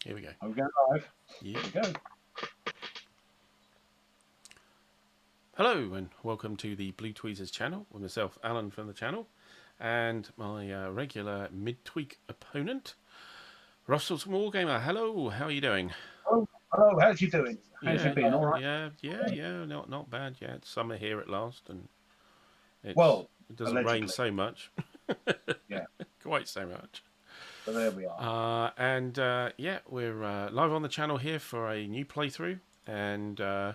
Here we go. I'm going live. Yeah. Here we go. Hello and welcome to the Blue Tweezers channel with myself, Alan from the channel, and my regular mid-tweak opponent, Rough Swordsman Wargamer. Hello, how are you doing? Oh, hello. How's you doing? How's you Yeah, been? All right. yeah. Not bad. Yeah, it's summer here at last, and it Well, doesn't rain allegedly. so much, Yeah. quite so much. So there we are. Yeah, we're live on the channel here for a new playthrough, and yeah,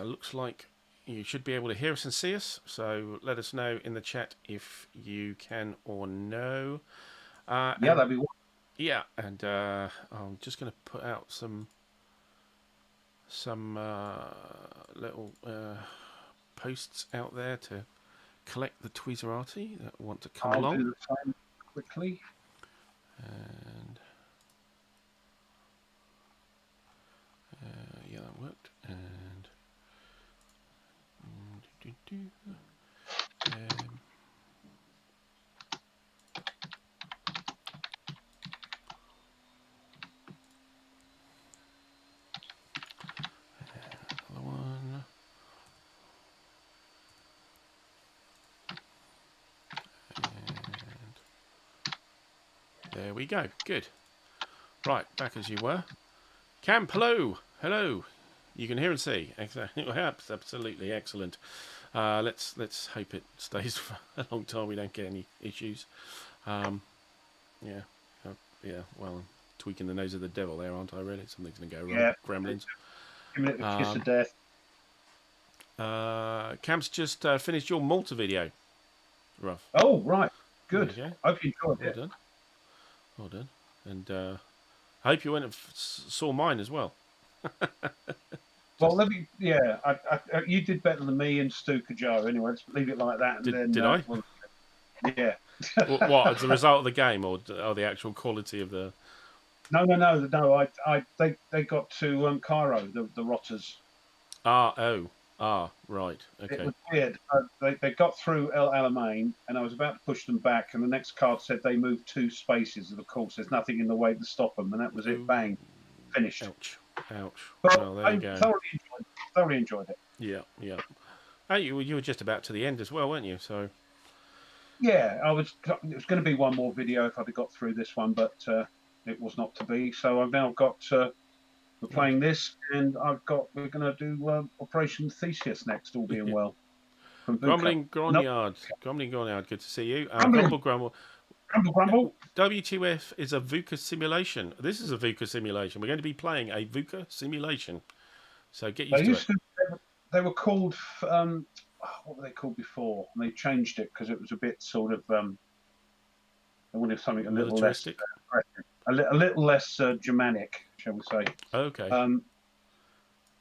looks like you should be able to hear us and see us. So let us know in the chat if you can or no. Yeah, And that'd be. yeah, and I'm just going to put out some little posts out there to collect the Tweezerati that want to come I'll along. do the same quickly. And yeah, that worked. And another one. And there we go. Good. Right, back as you were. Camp, hello. Hello. You can hear and see. Absolutely excellent. Let's hope it stays for a long time. We don't get any issues. Yeah. Yeah. Well, I'm tweaking the nose of the devil there, aren't I? Really, something's going to go wrong. Yeah. Gremlins. Give me a kiss of death. Camp's just finished your Malta video. Rough. Oh, right. Good. There you go. Hope you enjoyed Well it. done. Well done. And I hope you went and saw mine as well. Well, let me. Yeah, you did better than me and Stu Joe. Anyway, let's leave it like that. And Did I? Well, yeah. What as a result of the game, or the actual quality of the? No. They got to Cairo, the Rotters. Right. Okay. It was weird. They got through El Alamein, and I was about to push them back, and the next card said they moved 2 spaces. And of course, there's nothing in the way to stop them, and that was it. Bang, finished. Ouch. Ouch. But Well, there I you go. thoroughly enjoyed it. Yeah. Hey, you were just about to the end as well, weren't you? So. Yeah, it was going to be one more video if I'd got through this one, but it was not to be. So I've now got. We're playing this, and we're going to do Operation Theseus next, all being well. Grumbling Gronyard. Grumbling Gronyard, good to see you. Grumble. Grumble. Grumble. W2F is a Vuca simulation. This is a Vuca simulation. We're going to be playing a Vuca simulation. So get used to it. They were called, what were they called before? And they changed it because it was a bit sort of, they wanted something a little less, a little less Germanic, shall we say. Okay.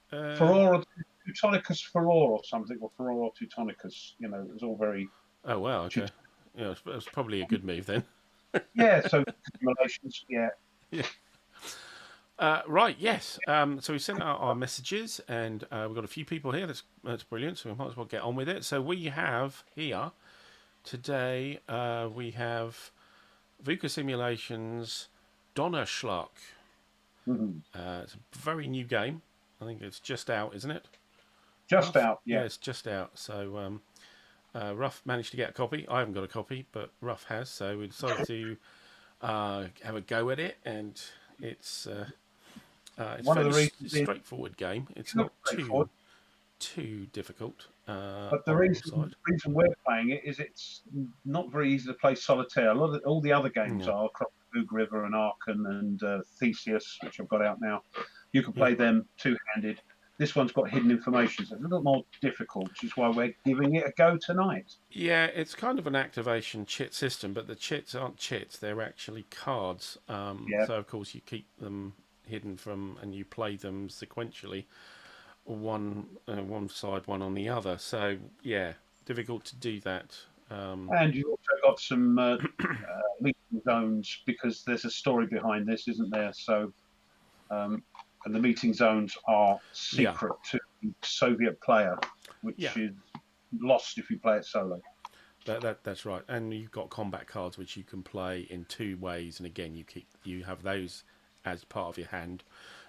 Furore, Teutonicus Furore or something, or Furore Teutonicus. You know, it was all very. Oh wow. Okay. Yeah, it's probably a good move then. Yeah. So simulations. Yeah. Right. Yes. So we sent out our messages, and we've got a few people here. That's brilliant. So we might as well get on with it. So we have here today. We have Vuca Simulations DonnerSchlag. Mm-hmm. It's a very new game. I think it's just out, isn't it? Just out, yeah. Yeah, it's just out. So Rough managed to get a copy. I haven't got a copy, but Rough has. So we decided to have a go at it, and it's a fairly straightforward game. It's not too difficult. But the reason we're playing it is it's not very easy to play solitaire. All the other games are across the Vuca River and Aachen and Theseus, which I've got out now. You can play them two-handed. This one's got hidden information, so it's a little more difficult, which is why we're giving it a go tonight. Yeah, it's kind of an activation chit system, but the chits aren't chits; they're actually cards. So of course you keep them hidden from, and you play them sequentially, one side, one on the other. So yeah, difficult to do that. And you've also got some meeting zones, because there's a story behind this, isn't there? So. And the meeting zones are secret to the Soviet player, which is lost if you play it solo. That's right. And you've got combat cards which you can play in 2 ways. And again, you have those as part of your hand,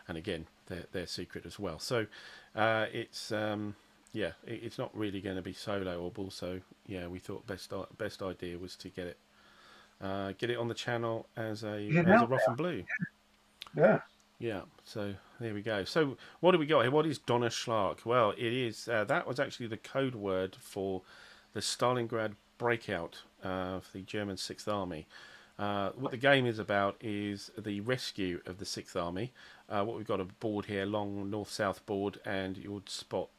and again, they're secret as well. So it's it's not really going to be soloable. So yeah, we thought best idea was to get it on the channel as a rough and blue. Yeah. Yeah, so there we go. So what do we got here? What is DonnerSchlag? Well, it is that was actually the code word for the Stalingrad breakout for the German Sixth Army. What the game is about is the rescue of the Sixth Army. What we've got a board here, long north-south board, and you would spot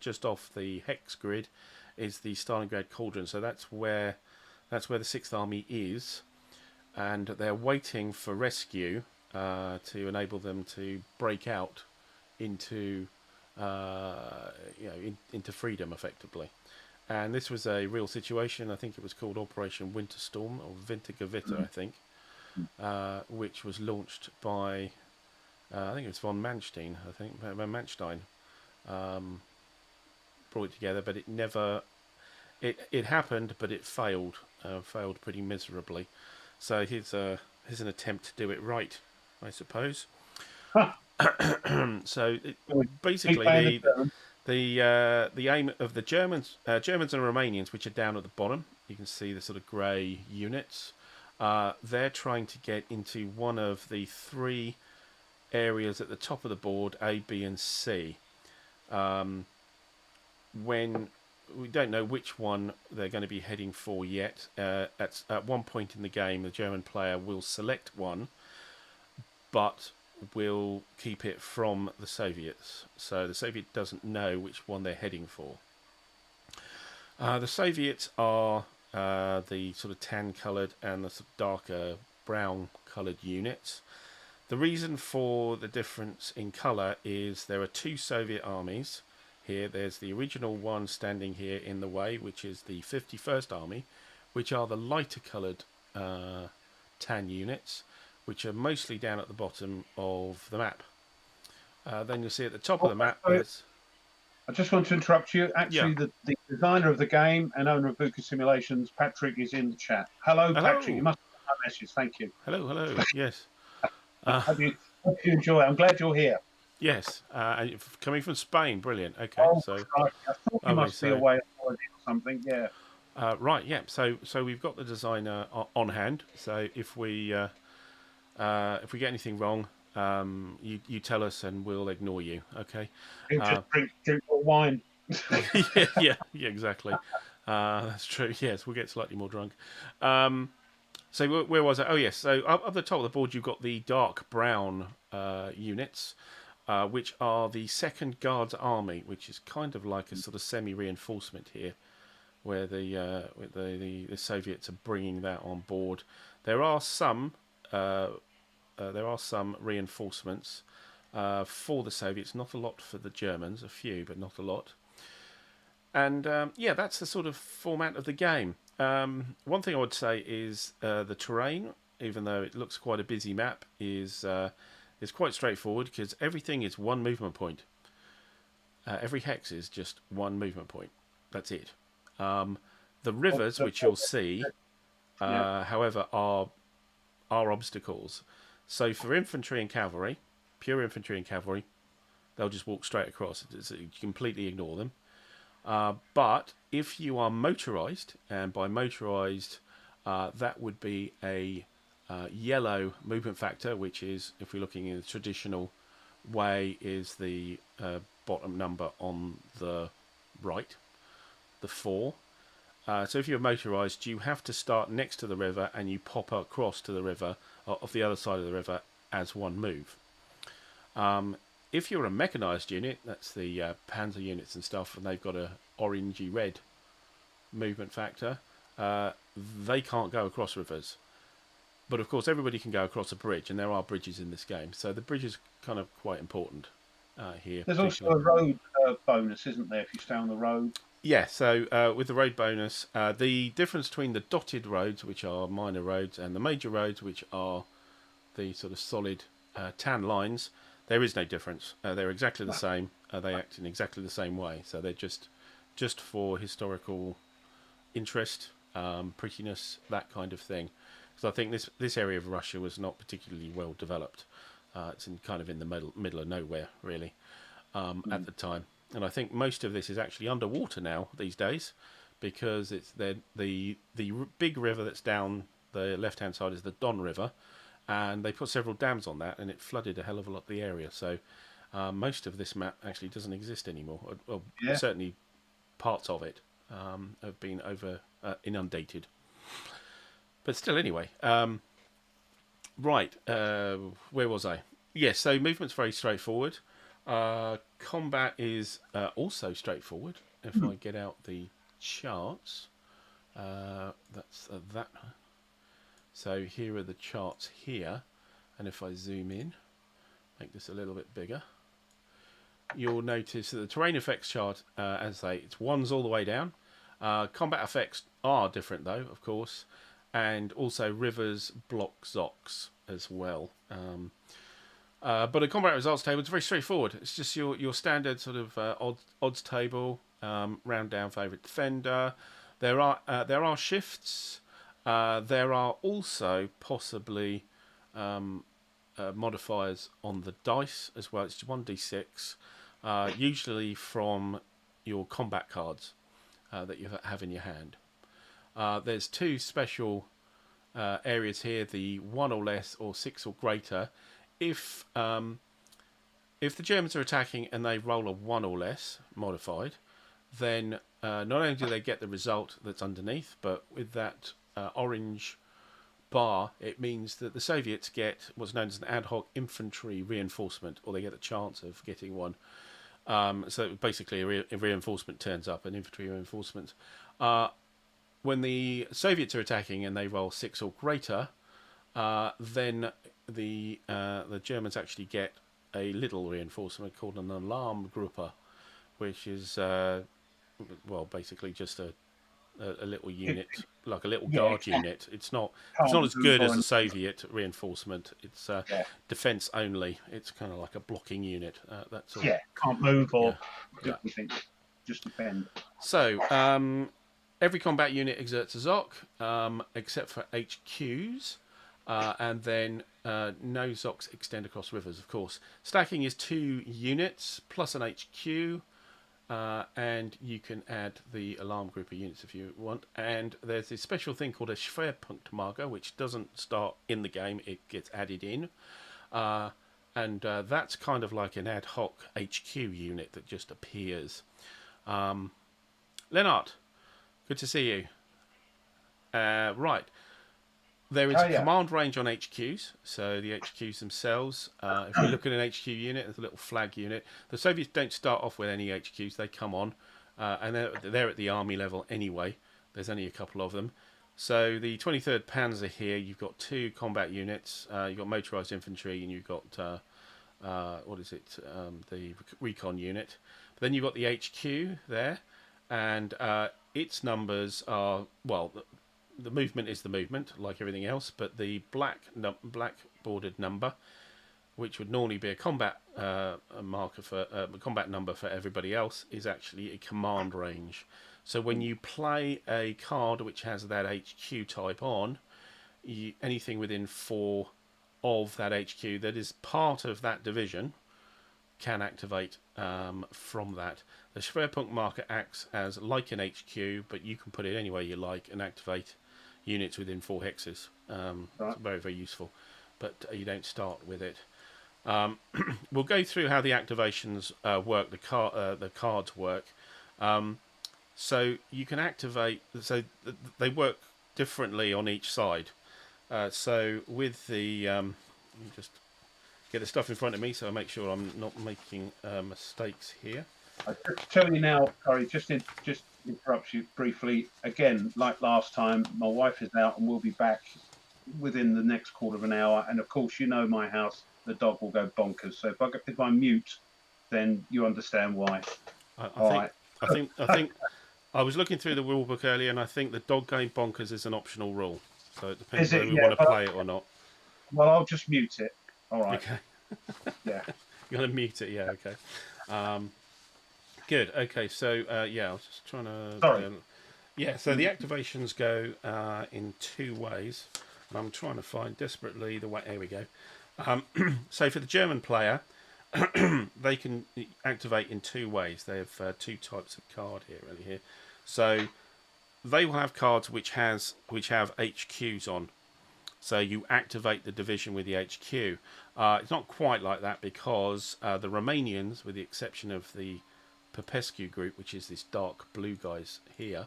just off the hex grid is the Stalingrad cauldron. So that's where the Sixth Army is, and they're waiting for rescue to enable them to break out into into freedom effectively. And this was a real situation. I think it was called Operation Winterstorm or Wintergewitter, I think, which was launched by I think it was von Manstein. I think von Manstein brought it together, but it never. It happened, but it failed pretty miserably. So here's an attempt to do it right, I suppose. So basically, the aim of the Germans and Romanians, which are down at the bottom, you can see the sort of grey units. They're trying to get into one of the three areas at the top of the board, A, B, and C. When we don't know which one they're going to be heading for yet. At one point in the game, the German player will select one, but will keep it from the Soviets. So the Soviet doesn't know which one they're heading for. The Soviets are the sort of tan-coloured and the sort of darker brown-coloured units. The reason for the difference in colour is there are two Soviet armies. Here, there's the original one standing here in the way, which is the 51st Army, which are the lighter coloured tan units, which are mostly down at the bottom of the map. Then you'll see at the top of the map. I just want to interrupt you. Actually, the designer of the game and owner of Vuca Simulations, Patrick, is in the chat. Hello, Patrick. You must have my message. Thank you. Hello. Yes. Hope you enjoy it. I'm glad you're here. Yes, and coming from Spain, brilliant. Okay, so I thought you must be away or something. Yeah. Right. Yeah. So we've got the designer on hand. So if we get anything wrong, you tell us and we'll ignore you. Okay. Just drink more wine. yeah, exactly. That's true. Yes, we'll get slightly more drunk. So where was I? Oh yes. So up the top of the board, you've got the dark brown units. Which are the Second Guards Army, which is kind of like a sort of semi-reinforcement here, where the Soviets are bringing that on board. There are some reinforcements for the Soviets, not a lot for the Germans, a few, but not a lot. And that's the sort of format of the game. One thing I would say is the terrain, even though it looks quite a busy map, is quite straightforward because everything is one movement point. Every hex is just one movement point. That's it. The rivers, which you'll see, however, are obstacles. So for infantry and cavalry, pure infantry and cavalry, they'll just walk straight across. You completely ignore them. But if you are motorized, and by motorized, that would be a yellow movement factor, which is, if we're looking in the traditional way, is the bottom number on the right, the 4. So if you're motorized, you have to start next to the river and you pop across to the river, off the other side of the river, as one move. If you're a mechanized unit, that's the panzer units and stuff, and they've got a orangey red movement factor, they can't go across rivers. But of course, everybody can go across a bridge, and there are bridges in this game. So the bridge is kind of quite important here. There's also a road bonus, isn't there, if you stay on the road? Yeah, so with the road bonus, the difference between the dotted roads, which are minor roads, and the major roads, which are the sort of solid tan lines, there is no difference. They're exactly the same. They act in exactly the same way. So they're just for historical interest, prettiness, that kind of thing. Because I think this area of Russia was not particularly well developed. It's kind of in the middle of nowhere, really, at the time. And I think most of this is actually underwater now these days, because it's the big river that's down the left-hand side is the Don River, and they put several dams on that, and it flooded a hell of a lot of the area. So most of this map actually doesn't exist anymore. Well, Yeah. certainly parts of it have been inundated. But still, anyway. Right, where was I? Yes, so movement's very straightforward. Combat is also straightforward. If I get out the charts, that's that. So here are the charts here, and if I zoom in, make this a little bit bigger, you'll notice that the terrain effects chart, as I say, it's ones all the way down. Combat effects are different though, of course, and also rivers, block, zocs as well. But a combat results table is very straightforward. It's just your standard sort of odds table, round down favourite defender. There are shifts. There are also possibly modifiers on the dice as well. It's 1d6, usually from your combat cards that you have in your hand. There's two special areas here: the 1 or less or 6 or greater. If the Germans are attacking and they roll a 1 or less modified, then not only do they get the result that's underneath, but with that orange bar, it means that the Soviets get what's known as an ad hoc infantry reinforcement, or they get a chance of getting one. So basically, a reinforcement turns up, an infantry reinforcement. When the Soviets are attacking and they roll 6 or greater, then the Germans actually get a little reinforcement called an Alarmgruppe, which is basically just a little unit, like a little guard unit. It's not as good as the Soviet reinforcement. It's defense only. It's kind of like a blocking unit. That's all. Yeah, can't move or do anything. Just defend. So every combat unit exerts a ZOC, except for HQs, and then no ZOCs extend across rivers, of course. Stacking is 2 units plus an HQ, and you can add the alarm group of units if you want. And there's this special thing called a Schwerpunktmarker, which doesn't start in the game, it gets added in. And that's kind of like an ad hoc HQ unit that just appears. Lennart, good to see you. Right. There is a command range on HQs, so the HQs themselves. If we look at an HQ unit, there's a little flag unit. The Soviets don't start off with any HQs; they come on, and they're at the army level anyway. There's only a couple of them. So the 23rd Panzer here, you've got 2 combat units. You've got motorised infantry, and you've got the recon unit. But then you've got the HQ there, and its numbers are the movement is the movement, like everything else, but the black bordered number, which would normally be a combat marker for a combat number for everybody else, is actually a command range. So when you play a card which has that HQ type on, anything within 4 of that HQ that is part of that division can activate from that. The Schwerpunktmarker acts as like an HQ, but you can put it anywhere you like and activate units within 4 hexes. It's very, very useful, but you don't start with it. We'll go through how the activations work, the cards work. So you can activate, so they work differently on each side. So with the, let me just get the stuff in front of me so I make sure I'm not making mistakes here. I'll tell you now, sorry, just interrupt you briefly. Again, like last time, my wife is out and we'll be back within the next quarter of an hour. And of course, you know my house, the dog will go bonkers. So if I mute, then you understand why. I think I was looking through the rule book earlier, and I think the dog going bonkers is an optional rule. So it depends whether we want to play it or not. Well, I'll just mute it. All right. Okay. Yeah. You're going to mute it, yeah, okay. Good, okay, so, I was just trying to... Sorry. So the activations go in 2 ways. And I'm trying to find desperately the way... There we go. So for the German player, they can activate in two ways. They have two types of card here. So they will have cards which have HQs on. So you activate the division with the HQ. It's not quite like that because the Romanians, with the exception of the Popescu group, which is this dark blue guys here,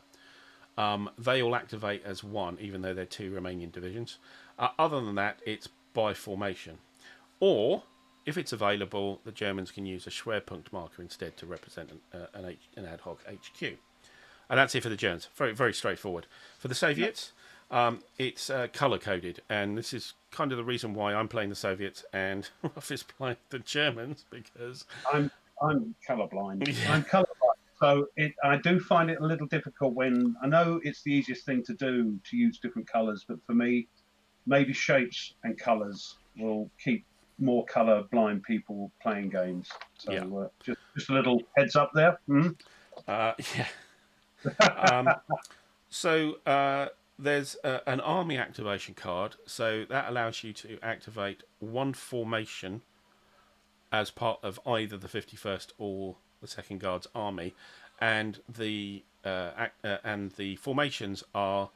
they all activate as one, even though they're two Romanian divisions. Other than that, it's by formation. Or, if it's available, the Germans can use a Schwerpunkt marker instead to represent an ad hoc HQ. And that's it for the Germans. Very, very straightforward. For the Soviets, it's color-coded. And this is kind of the reason why I'm playing the Soviets and Ruff is playing the Germans, because... I'm colourblind. Yeah. I'm colourblind. So I do find it a little difficult when I know it's the easiest thing to do to use different colours, but for me, maybe shapes and colours will keep more colour blind people playing games. So Yeah. Just a little heads up there. Yeah. So there's an army activation card. So that allows you to activate one formation as part of either the 51st or the 2nd Guards army, and the formations are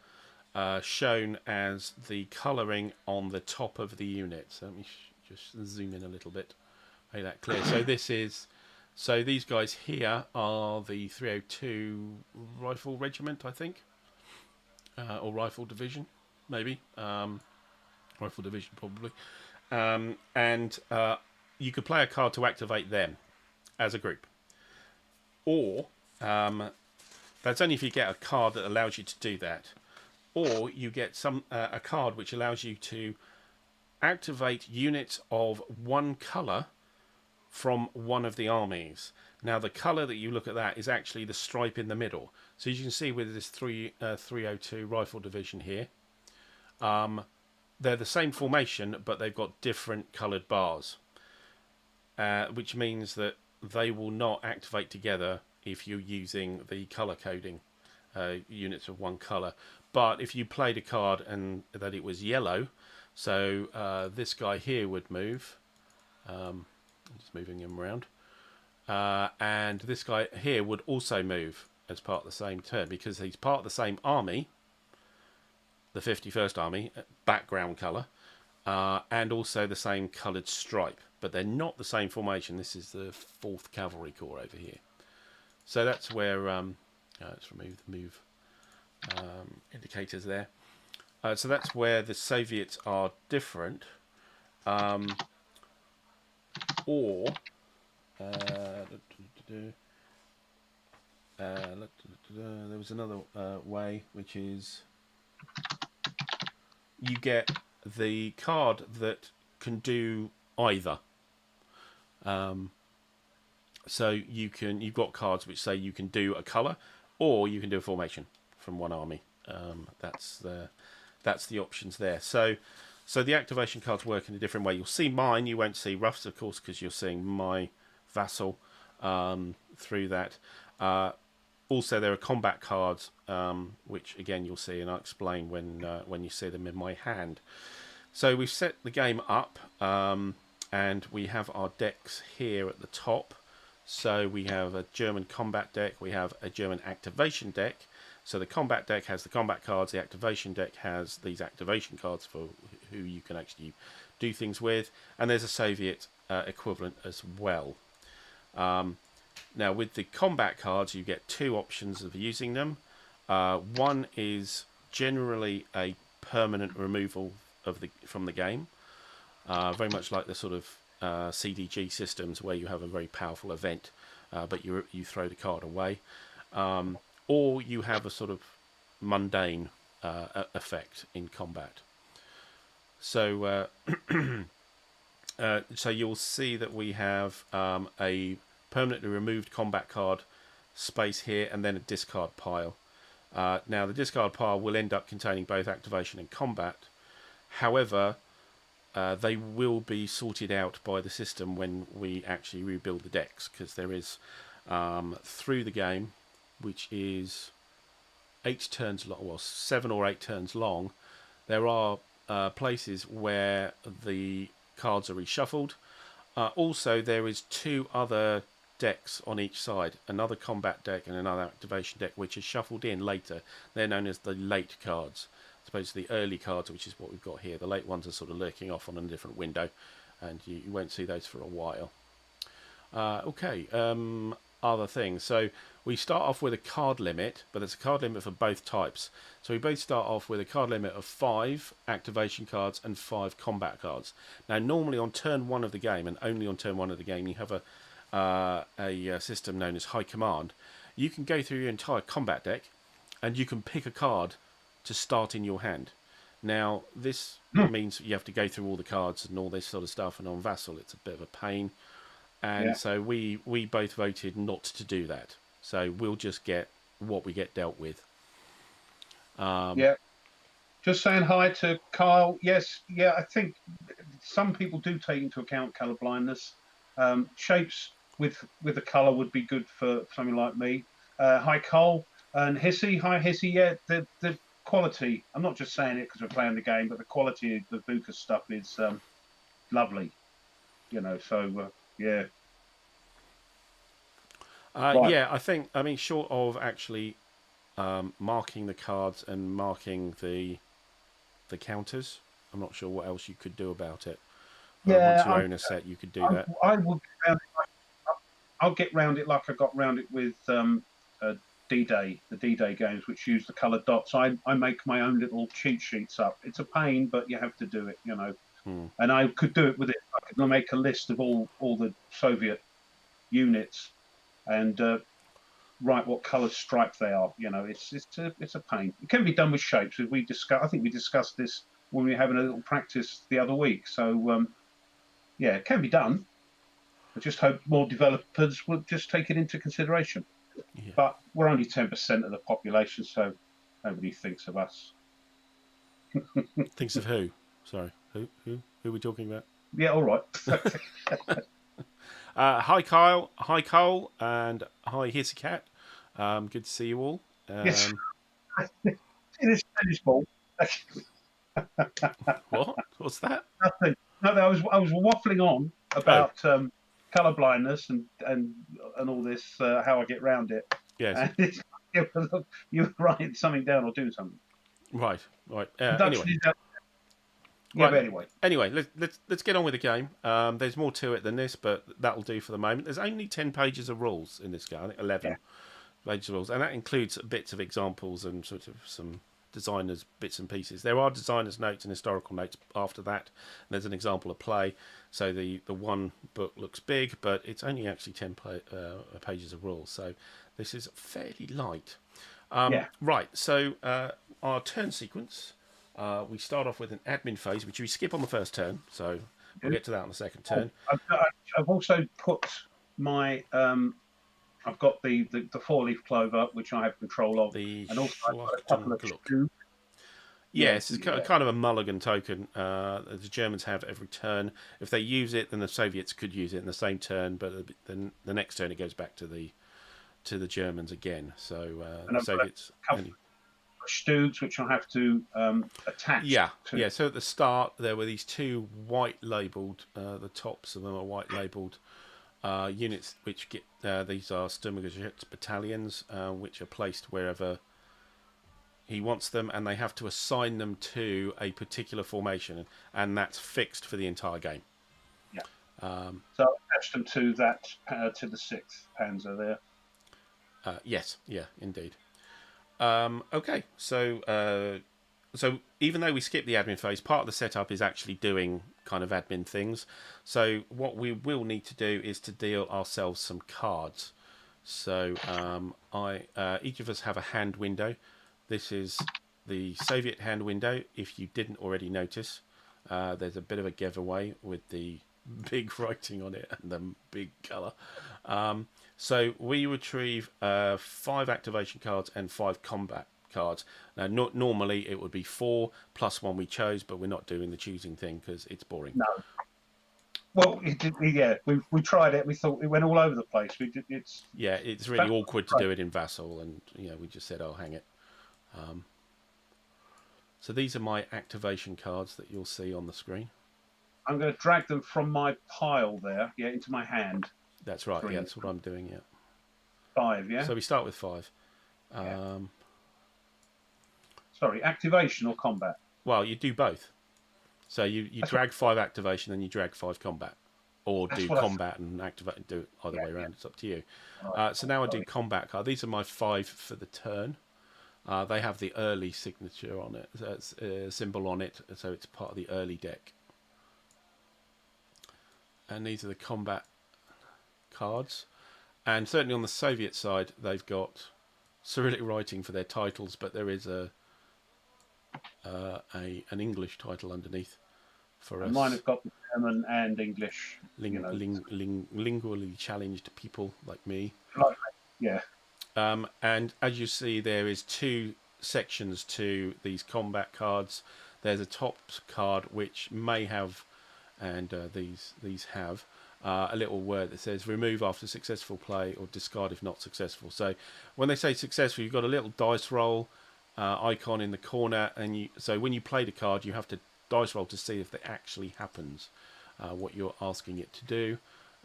shown as the colouring on the top of the unit. So let me just zoom in a little bit, make that clear. So these guys here are the 302 Rifle Regiment, I think, or Rifle Division, maybe. Rifle Division, probably. And you could play a card to activate them as a group. Or, that's only if you get a card that allows you to do that. Or you get a card which allows you to activate units of one colour from one of the armies. Now, the colour that you look at that is actually the stripe in the middle. So you can see with this 302 Rifle Division here, they're the same formation, but they've got different coloured bars, which means that they will not activate together if you're using the colour coding units of one colour. But if you played a card and that it was yellow, so this guy here would move. I'm just moving him around. And this guy here would also move as part of the same turn because he's part of the same army, the 51st Army, background colour, and also the same coloured stripe. But they're not the same formation. This is the 4th Cavalry Corps over here. So that's where... let's remove the move indicators there. So that's where the Soviets are different. Or... there was another way, which is you get the card that can do either. So you've got cards which say you can do a colour or you can do a formation from one army. That's the options there. So the activation cards work in a different way. You'll see mine. You won't see Ruff's, of course, because you're seeing my vassal through that. Also, there are combat cards, which again you'll see, and I'll explain when you see them in my hand. So we've set the game up, and we have our decks here at the top. So we have a German combat deck, we have a German activation deck. So the combat deck has the combat cards, the activation deck has these activation cards for who you can actually do things with, and there's a Soviet equivalent as well. Now, with the combat cards, you get two options of using them. One is generally a permanent removal from the game, very much like the sort of CDG systems where you have a very powerful event, but you throw the card away, or you have a sort of mundane effect in combat. So, so you'll see that we have a permanently removed combat card space here, and then a discard pile. Now, the discard pile will end up containing both activation and combat. However, they will be sorted out by the system when we actually rebuild the decks, because there is, through the game, which is 8 turns long, well, 7 or 8 turns long, there are places where the cards are reshuffled. Also, there is 2 other decks on each side, another combat deck and another activation deck, which is shuffled in later. They're known as the late cards, as opposed to the early cards, which is what we've got here. The late ones are sort of lurking off on a different window, and you won't see those for a while. Okay, other things. So we start off with a card limit, but it's a card limit for both types. So we both start off with a card limit of 5 activation cards and 5 combat cards. Now, normally on turn 1 of the game, and only on turn 1 of the game, you have a system known as High Command. You can go through your entire combat deck, and you can pick a card to start in your hand. Now, this means you have to go through all the cards and all this sort of stuff, and on Vassal, it's a bit of a pain. And so we both voted not to do that. So we'll just get what we get dealt with. Just saying hi to Kyle. Yes, I think some people do take into account colour blindness. Shapes with the colour would be good for something like me. Hi, Cole. And Hissy. Hi, Hissy. Yeah, the quality. I'm not just saying it because we're playing the game, but the quality of the Vuca stuff is lovely. So... yeah. Right. Yeah, I mean, short of actually marking the cards and marking the counters, I'm not sure what else you could do about it. Once you own a set, you could do that. I'll get round it like I got round it with D-Day, the D-Day games, which use the coloured dots. I make my own little cheat sheets up. It's a pain, but you have to do it, And I could do it with it. I could make a list of all the Soviet units and write what colour stripe they are. It's a pain. It can be done with shapes. I think we discussed this when we were having a little practice the other week. So it can be done. I just hope more developers will just take it into consideration. Yeah. But we're only 10% of the population, so nobody thinks of us. Thinks of who? Sorry, who are we talking about? Yeah, all right. Hi, Kyle. Hi, Cole. And hi, Hissy Cat. Good to see you all. Yes. It is tennis ball. What? What's that? Nothing. No, I was waffling on about colour blindness and all this, how I get round it. Yes. And you write something down or do something. Right. Anyway. Yeah, but anyway, let's get on with the game. There's more to it than this, but that'll do for the moment. There's only 10 pages of rules in this game. I think 11 pages of rules, and that includes bits of examples and sort of some designers' bits and pieces. There are designers' notes and historical notes after that. And there's an example of play. So the one book looks big, but it's only actually 10 pages of rules. So this is fairly light. Right. So our turn sequence. We start off with an admin phase, which we skip on the first turn, so we'll get to that on the second turn. I've also put my I've got the 4-leaf clover, which I have control of, and also I've got a couple of stew. Yes, it's kind of a mulligan token. The Germans have every turn. If they use it, then the Soviets could use it in the same turn, but then the next turn it goes back to the Germans again. So the Soviets. Studs, which I have to attach. Yeah. So at the start, there were these 2 white labelled. The tops of them are white labelled units, which get these are Sturmgeschütz battalions, which are placed wherever he wants them, and they have to assign them to a particular formation, and that's fixed for the entire game. Yeah. So I attached them to that to the 6th Panzer there. Yes. Yeah. Indeed. Okay, so even though we skip the admin phase, part of the setup is actually doing kind of admin things. So what we will need to do is to deal ourselves some cards. So each of us have a hand window. This is the Soviet hand window. If you didn't already notice, there's a bit of a giveaway with the big writing on it and the big colour. So we retrieve 5 activation cards and 5 combat cards. Now, normally it would be 4 plus 1 we chose, but we're not doing the choosing thing because it's boring. No. Well, we tried it. We thought it went all over the place. It's really awkward to do it in Vassal, and we just said, "Oh, hang it." So these are my activation cards that you'll see on the screen. I'm going to drag them from my pile there, yeah, into my hand. That's right. Yeah, 3, that's what I'm doing. Yeah. 5, yeah. So we start with 5. Yeah. Sorry, activation or combat? Well, you do both. So you That's drag 5 activation, then you drag 5 combat, or That's do what combat and activate and do it either way around. It's up to you. Right, So now I do sorry. combat card. These are my 5 for the turn. They have the early signature on it, so it's a symbol on it, so it's part of the early deck. And these are the combat cards. And certainly on the Soviet side, they've got Cyrillic writing for their titles, but there is an English title underneath for us. Mine have got the German and English. Lingually challenged people like me. Right. Yeah. And as you see, there is 2 sections to these combat cards. There's a top card which may have, and these have, a little word that says remove after successful play or discard if not successful. So when they say successful, you've got a little dice roll icon in the corner, and so when you play the card, you have to dice roll to see if it actually happens, what you're asking it to do,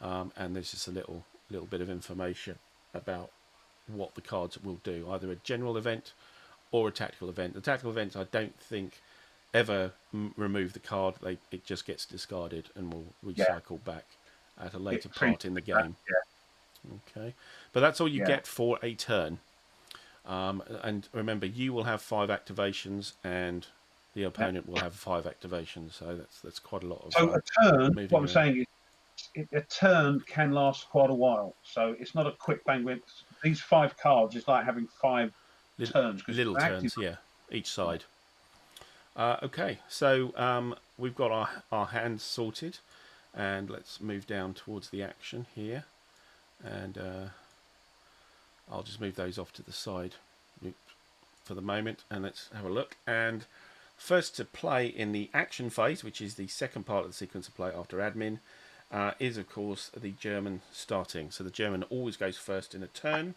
and there's just a little bit of information about what the cards will do, either a general event or a tactical event. The tactical events, I don't think ever remove the card. It just gets discarded and will recycle back at a later part in the game. Okay, but that's all you get for a turn. And remember, you will have 5 activations, and the opponent will have 5 activations. So that's quite a lot of. So a turn. What I'm around. saying is, a turn can last quite a while. So it's not a quick bang. With these 5 cards, it's like having 5 turns. Little turns, yeah, each side. Okay, so we've got our hands sorted, and let's move down towards the action here, and I'll just move those off to the side for the moment, and let's have a look. And first to play in the action phase, which is the second part of the sequence of play after admin, is of course the German starting. So the German always goes first in a turn.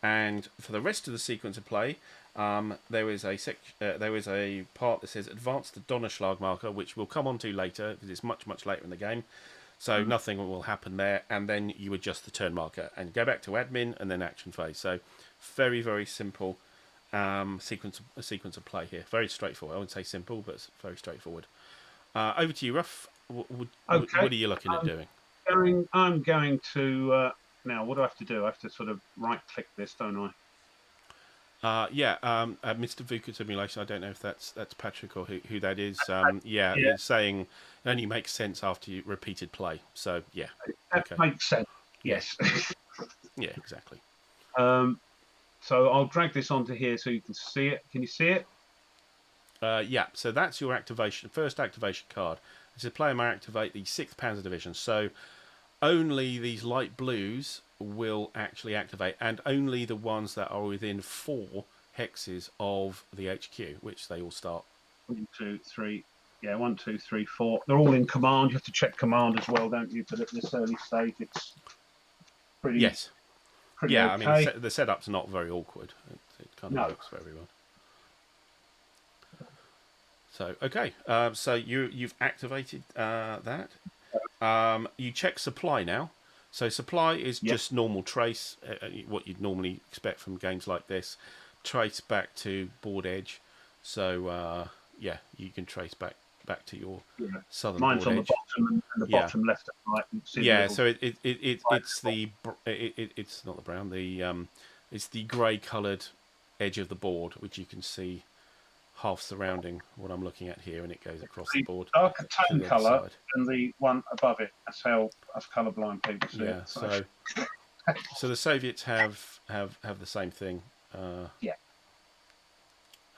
And for the rest of the sequence of play, there is a part that says advance the DonnerSchlag marker, which we'll come on to later because it's much later in the game. So nothing will happen there, and then you adjust the turn marker and go back to admin and then action phase. So very simple sequence of play here. Very straightforward. I wouldn't say simple, but it's very straightforward. Over to you, Rough. What are you looking at doing? I'm going to now. What do I have to do? I have to sort of right-click this, don't I? Mr. Vuca Simulations. I don't know if that's Patrick or who that is. It's saying it only makes sense after you repeated play. So yeah, that makes sense. Yes. Yeah, exactly. So I'll drag this onto here so you can see it. Can you see it? So that's your first activation card. It's a player may activate the 6th Panzer Division. So only these light blues will actually activate, and only the ones that are within 4 hexes of the HQ, which they all start. 1, 2, 3. Yeah, 1, 2, 3, 4. They're all in command. You have to check command as well, don't you? But at this early stage, it's pretty. Yes. Pretty yeah, okay. I mean the setup's not very awkward. It kind of works for everyone. So okay, so you've activated that. You check supply now. So supply is just normal trace, what you'd normally expect from games like this. Trace back to board edge. So you can trace back to your southern Mine's board on edge. The bottom and the bottom left and right. So it's not the brown. It's the grey coloured edge of the board, which you can see half surrounding what I'm looking at here, and it goes across the board. Darker tone colour than the one above it. That's how us colourblind people see it. So the Soviets have the same thing.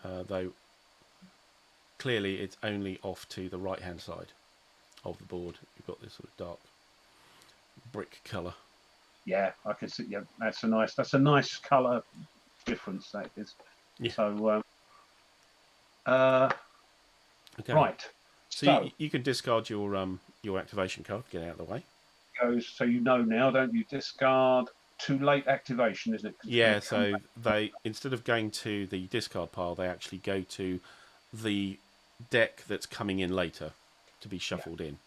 Though clearly it's only off to the right hand side of the board. You've got this sort of dark brick colour. Yeah, I can see. Yeah, that's a nice colour difference. That is. Yeah. So. Okay. Right. So you can discard your activation card. Get out of the way. So you know now, don't you? Discard too late activation, isn't it? Yeah. So they, instead of going to the discard pile, they actually go to the deck that's coming in later to be shuffled in.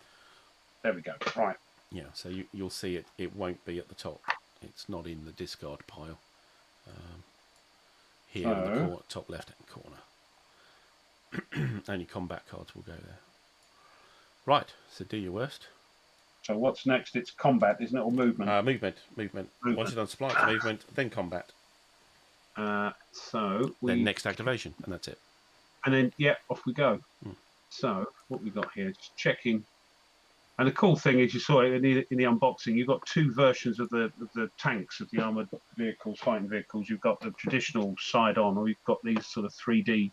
There we go. Right. Yeah, so you'll see it won't be at the top. It's not in the discard pile. Here in the top left-hand corner. Only combat cards will go there. Right, so do your worst. So what's next? It's combat, isn't it, or movement? Movement. Once you've done supply, it's movement, then combat. Then next activation, and that's it. And then, off we go. So what we got here, just checking. And the cool thing is, you saw it in the unboxing. You've got two versions of the tanks, of the armored vehicles, fighting vehicles. You've got the traditional side-on, or you've got these sort of 3D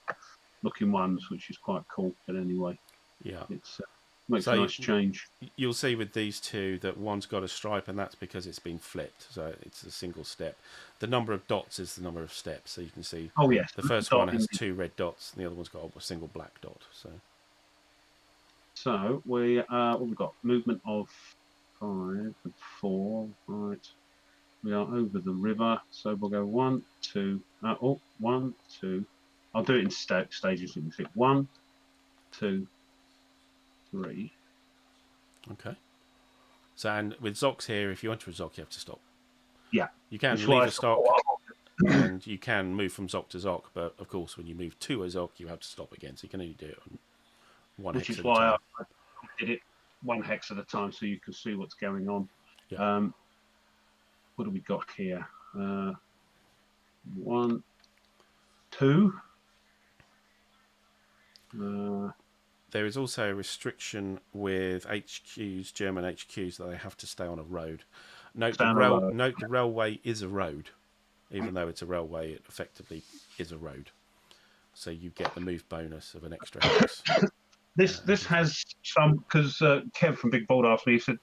looking ones, which is quite cool. But anyway, it's makes a nice change. You'll see with these two that one's got a stripe, and that's because it's been flipped. So it's a single step. The number of dots is the number of steps. So you can see. Oh yes. The first one has 2 red dots, and the other one's got a single black dot. So we've got movement of 5 and 4. Right. We are over the river. So we'll go 1, 2. 1, 2. I'll do it in stages. You can see 1, 2, 3. Okay. So, and with Zocs here, if you enter a Zoc, you have to stop. Yeah. You can leave a stock, and you can move from Zoc to Zoc, but of course, when you move to a Zoc, you have to stop again. So you can only do it on one hex at a time. Which is why I did it 1 hex at a time, so you can see what's going on. Yeah. What do we got here? 1, 2. There is also a restriction with HQs, German HQs, that they have to stay on a road. Note the railway is a road. Even though it's a railway, it effectively is a road. So you get the move bonus of an extra hex. This has some, because Kev from Big Bold asked me, he said,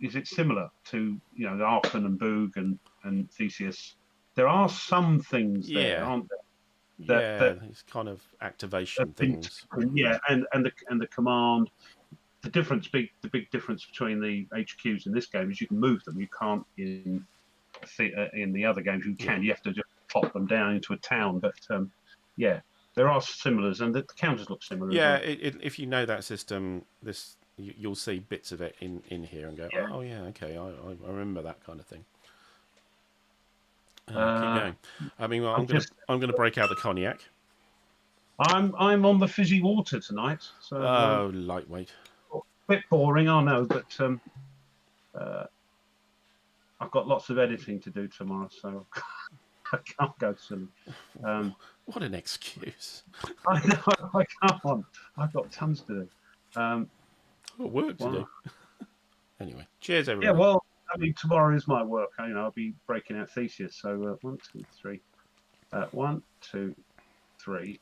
is it similar to, the Aachen and Boog and Theseus? There are some things there, aren't there? It's kind of activation things. Yeah, and the command. The big difference between the HQs in this game is you can move them. You can't in the other games. You can. You have to just plop them down into a town. But there are similars, and the counters look similar. Yeah, as well. if you know that system, you'll see bits of it in here and go, oh yeah, okay, I remember that kind of thing. Keep going. I mean, well, I'm gonna break out the cognac. I'm on the fizzy water tonight. So lightweight. A bit boring, I know, but I've got lots of editing to do tomorrow, so I can't go silly. What an excuse! I know, I can't. I've got tons to do. Work to do. Anyway, cheers, everyone. Yeah, well. I mean, tomorrow is my work. I'll be breaking out Theseus. So 1, 2, 3. 1, 2, 3.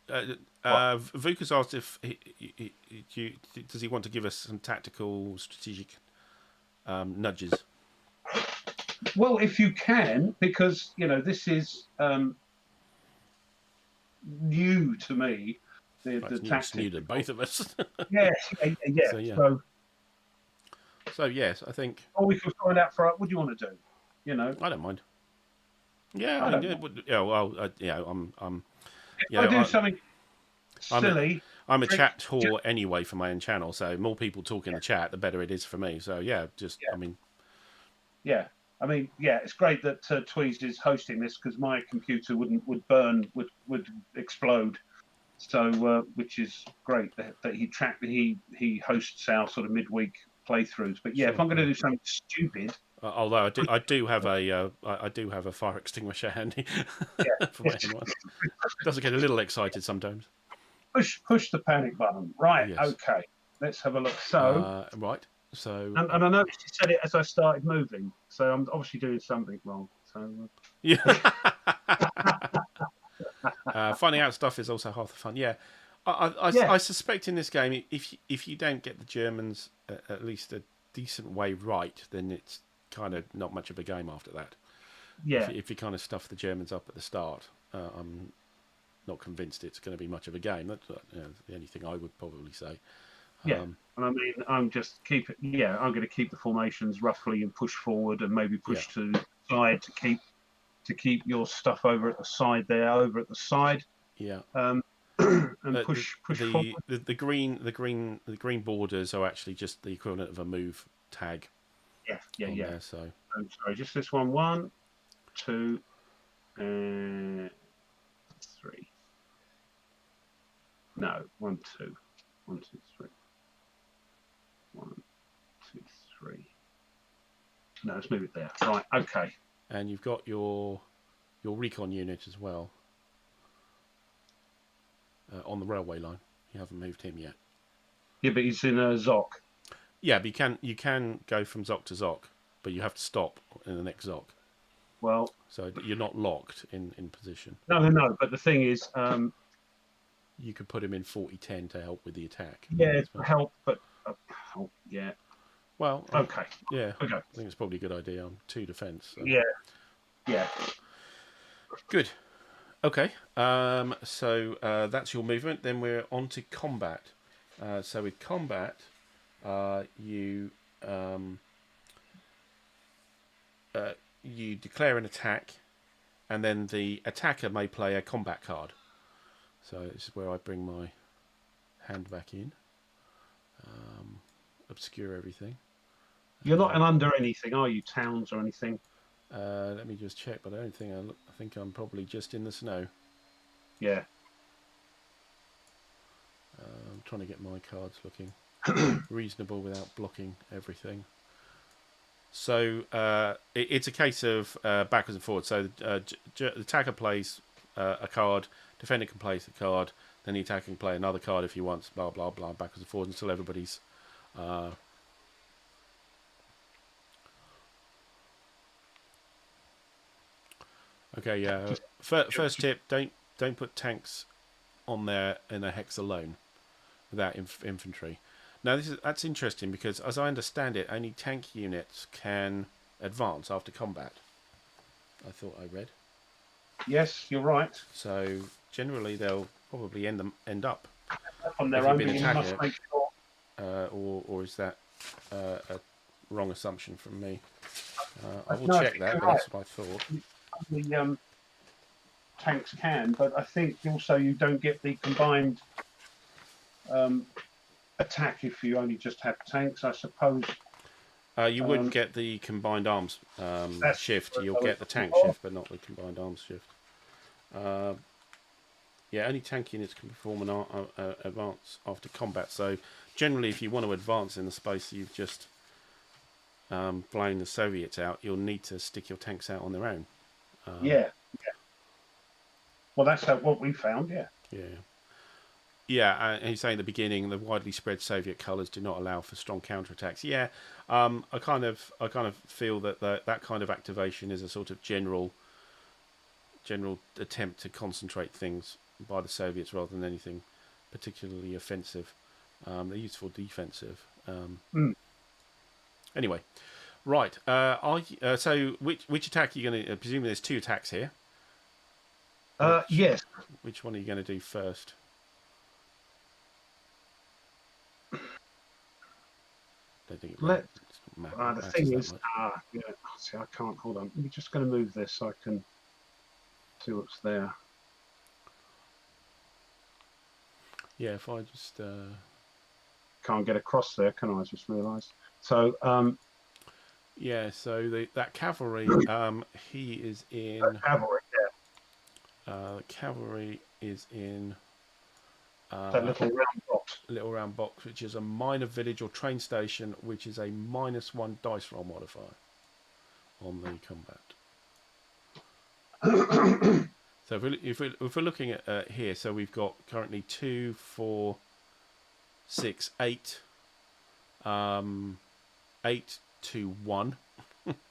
Vuca's asked if does he want to give us some tactical, strategic nudges. Well, if you can, because this is new to me. The tactics. New to both of us. Yes, yeah. So yes, I think. Or we can find out what do you want to do? I don't mind. Yeah, I'm. I do something silly. I'm a chat whore anyway for my own channel, so more people talk in the chat, the better it is for me. So I mean. Yeah, it's great that Tweezed is hosting this, because my computer would burn, would explode. So, which is great that he hosts our sort of midweek playthroughs. But if I'm going to do something stupid, although I do have a fire extinguisher handy. For my own one. Does get a little excited sometimes. Push the panic button. Right. Yes. Okay. Let's have a look. So right. So and I noticed you said it as I started moving. So I'm obviously doing something wrong. So finding out stuff is also half the fun. Yeah, I suspect in this game, if you don't get the Germans at least a decent way right, then it's kind of not much of a game after that. Yeah. If you kind of stuff the Germans up at the start, I'm not convinced it's going to be much of a game. That's the only thing I would probably say. Yeah, and I mean, I'm going to keep the formations roughly and push forward and maybe push to the side to keep your stuff over at the side there, over at the side. Yeah. And push forward. The green borders are actually just the equivalent of a move tag on there. So I'm sorry, just this one. 1, 2, 3. No, 1, 2. 1, 2, 3. 1, 2, 3. No, let's move it there. Right, okay. and you've got your recon unit as well on the railway line. You haven't moved him yet. Yeah, but he's in a Zoc. Yeah, but you can go from Zoc to Zoc, but you have to stop in the next Zoc. Well, so you're not locked in position. No. But the thing is, you could put him in 40-10 to help with the attack. Yeah, to help, but yeah. Well, okay. Yeah, okay. I think it's probably a good idea on 2 defense. So. Yeah. Good. Okay. So that's your movement. Then we're on to combat. So with combat, you declare an attack, and then the attacker may play a combat card. So this is where I bring my hand back in, obscure everything. You're not under anything, are you? Towns or anything? Let me just check, but I don't think I think I'm probably just in the snow. Yeah. I'm trying to get my cards looking reasonable without blocking everything. So it's a case of backwards and forwards. So the attacker plays a card, defender can play a card, then the attacker can play another card if he wants, blah, blah, blah, backwards and forwards until everybody's... Okay, yeah. First tip, don't put tanks on there in a hex alone without infantry. Now that's interesting because, as I understand it, only tank units can advance after combat. I thought I read. Yes, you're right. So generally they'll probably end up on their own. But you must make sure. Or is that a wrong assumption from me? I will check that, but that's what I thought. The tanks can, but I think also you don't get the combined attack if you only just have tanks, I suppose. You would get the combined arms shift. You'll get the tank shift, but not the combined arms shift. Yeah, only tank units can perform an advance after combat. So generally, if you want to advance in the space you've just blown the Soviets out, you'll need to stick your tanks out on their own. Yeah. Well, that's what we found. Yeah, and he's saying at the beginning the widely spread Soviet colours do not allow for strong counterattacks. Yeah, I kind of feel that kind of activation is a sort of general attempt to concentrate things by the Soviets rather than anything particularly offensive. They're useful defensive. Anyway, right. So which attack are you going to? Presumably there's 2 attacks here. Yes. Which one are you going to do first? Don't think the thing is, see, I can't. Hold on. I'm just going to move this so I can see what's there. Yeah, if I just can't get across there, can I? Just realised. So yeah, so that cavalry, he is in. Cavalry, cavalry is in. That little round box, which is a minor village or train station, which is a -1 dice roll modifier on the combat. So if we're looking at here, so we've got currently 2, 4, 6, 8, 8 to 1,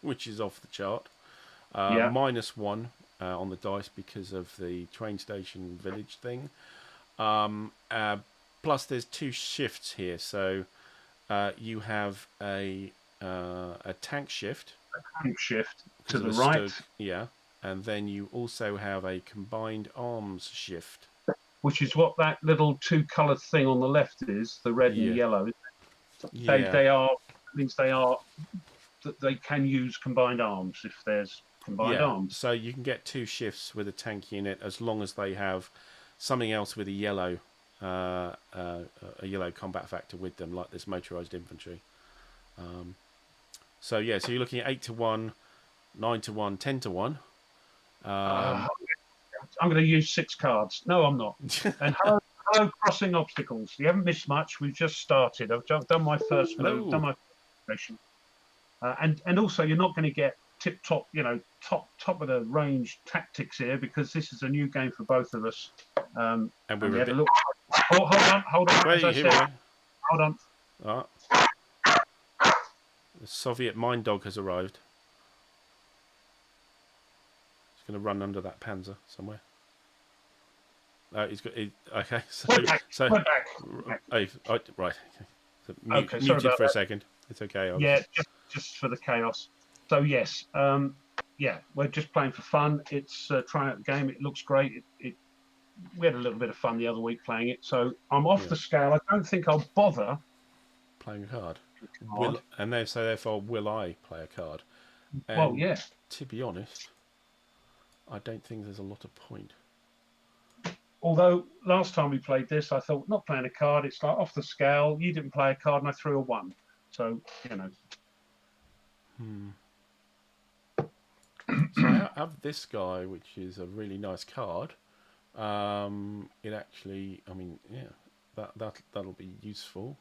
which is off the chart. -1 on the dice because of the train station village thing. Plus, there's 2 shifts here, so you have a tank shift. A tank shift to the right. Yeah, and then you also have a combined arms shift, which is what that little 2-coloured thing on the left is, the red and yellow. They can use combined arms if there's combined arms. So you can get 2 shifts with a tank unit as long as they have something else with a yellow combat factor with them, like this motorized infantry. So yeah, so you're looking at 8 to 1, 9 to 1, 10 to 1. I'm going to use 6 cards. No, I'm not. And hello, crossing obstacles. You haven't missed much. We've just started. I've done my first move, done my mission, and also you're not going to get tip top, top of the range tactics here, because this is a new game for both of us. And we had a look. Oh, hold on. Wait, as I said, hold on. Oh. The Soviet mine dog has arrived. He's going to run under that Panzer somewhere. He's got. Okay, Back. right. Okay. So muted for a second. It's okay. Yeah, just for the chaos. So yes, we're just playing for fun. It's trying out the game. It looks great. We had a little bit of fun the other week playing it. So I'm off the scale. I don't think I'll bother playing a card. Therefore, will I play a card? And well, yeah. To be honest, I don't think there's a lot of point. Although last time we played this, I thought, not playing a card, it's like off the scale. You didn't play a card, and I threw a 1. So, So I have this guy, which is a really nice card. It actually, I mean, yeah, that'll be useful.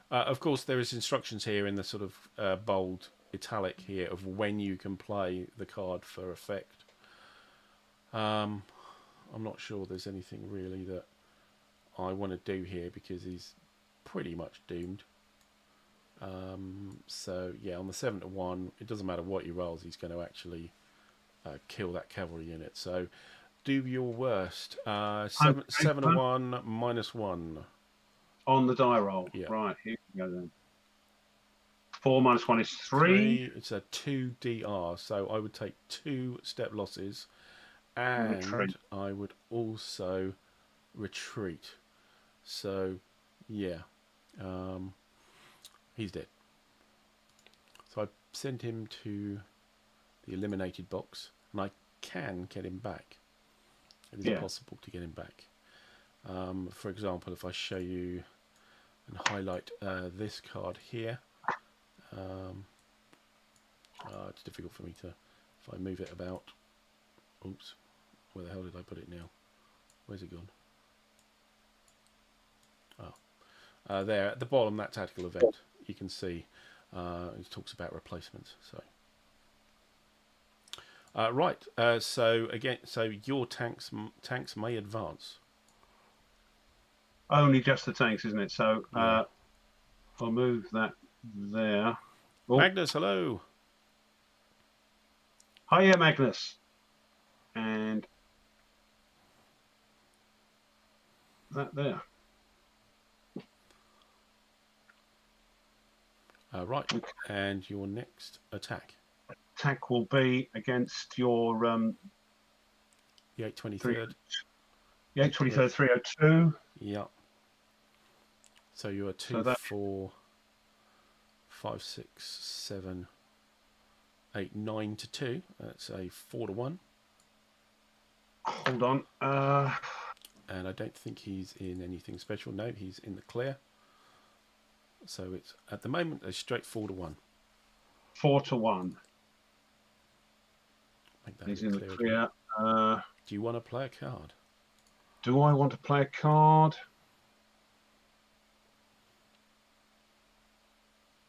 Of course, there is instructions here in the sort of bold italic here of when you can play the card for effect. I'm not sure there's anything really that I want to do here, because he's pretty much doomed. So yeah, on the 7 to 1, it doesn't matter what he rolls, he's going to actually kill that cavalry unit. So do your worst. 7 to 1 -1 on the die roll. Yeah. Right, here we go then. 4 minus 1 is 3. It's a 2 DR, so I would take 2 step losses, and retreat. I would also retreat. So yeah, he's dead. So I sent him to the eliminated box, and I can get him back. It is possible to get him back. For example, if I show you and highlight this card here, it's difficult for me to, if I move it about, oops, where the hell did I put it now? Where's it gone? Oh, there at the bottom, that tactical event, you can see it talks about replacements. So right, so again, so your tanks may advance. Only just the tanks, isn't it? So I'll move that there. Oh. Magnus, hello. Hiya, Magnus. And that there. Right, okay. And your next attack? Attack will be against your the 823rd. The 823rd 302. Yeah. So you are 2, 4, 5, 6, 7, 8, 9 to 2. That's a 4 to 1. Hold on. And I don't think he's in anything special. No, he's in the clear. So it's at the moment a straight 4 to 1. 4 to 1. He's in the clear. Do you want to play a card? Do I want to play a card?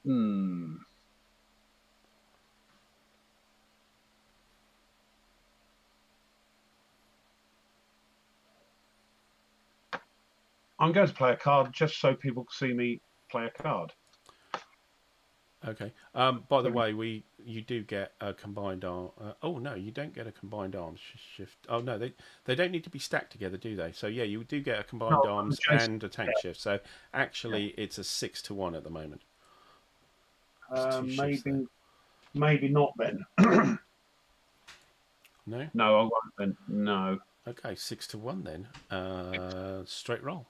I'm going to play a card just so people can see me play a card. Okay. By the way, you do get a combined arm. Oh no, you don't get a combined arms shift. Oh no, they don't need to be stacked together, do they? So yeah, you do get a combined arms and a tank shift. So actually, it's a 6 to 1 at the moment. Maybe not then. No. No, I won't then. No. Okay, 6 to 1 then. Straight roll.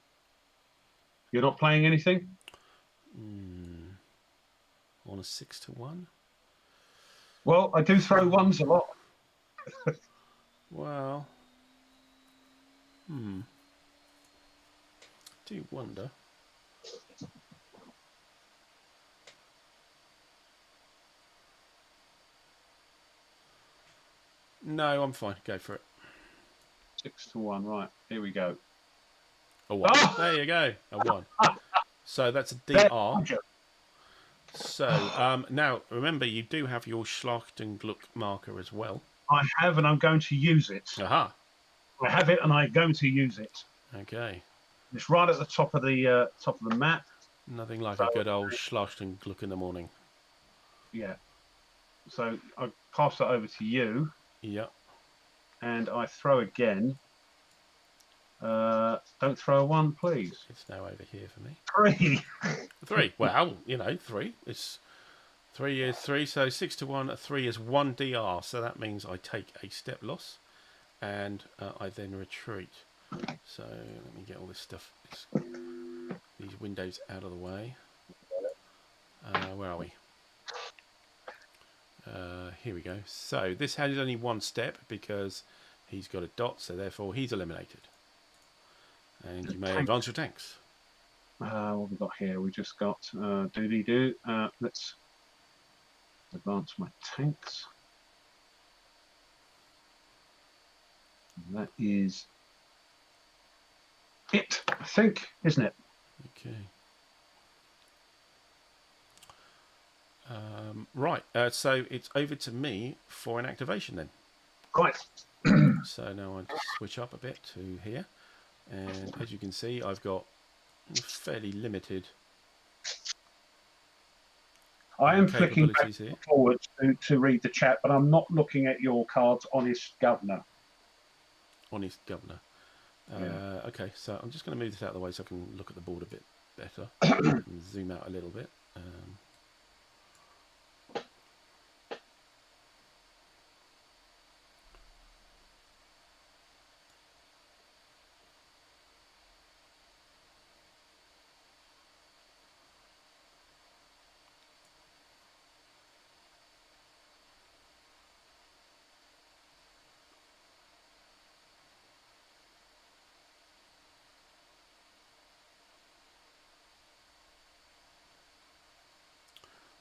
You're not playing anything? On a 6 to 1. Well, I do throw 1s a lot. Well, do wonder. No, I'm fine. Go for it. 6-1. Right, here we go. A 1. Oh! There you go. A 1. So that's a DR. So now remember, you do have your Schlachtengluck marker as well. I have, and I'm going to use it. Aha. I have it, and I'm going to use it. Okay. It's right at the top of the map. Nothing like a good old Schlachtengluck in the morning. Yeah. So I pass that over to you. Yep. And I throw again. Don't throw a 1, please. It's now over here for me. 3. 3. Well, 3. It's 3 is 3. So 6-1. 3 is 1 DR. So that means I take a step loss, and I then retreat. So let me get all this stuff, these windows out of the way. Where are we? Here we go. So this has only 1 step because he's got a dot, so therefore he's eliminated. And you may advance your tanks. What have we got here? We just got let's advance my tanks. And that is it, I think, isn't it? Okay. Right. So it's over to me for an activation then. Right. So now I just switch up a bit to here, and as you can see, I've got fairly limited. I am flicking back and forward to read the chat, but I'm not looking at your cards. Honest Governor. Honest Governor. Yeah. Okay, so I'm just going to move this out of the way so I can look at the board a bit better and zoom out a little bit.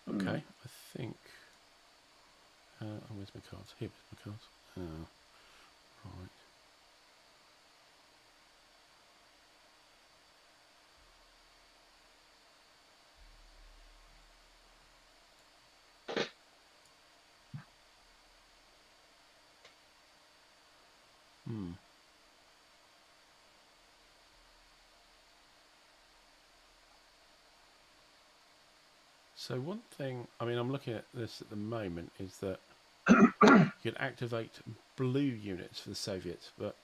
Okay, I think. Where's my cards? Here, where's my cards? Right. So one thing, I mean, I'm looking at this at the moment, is that you could activate blue units for the Soviets, but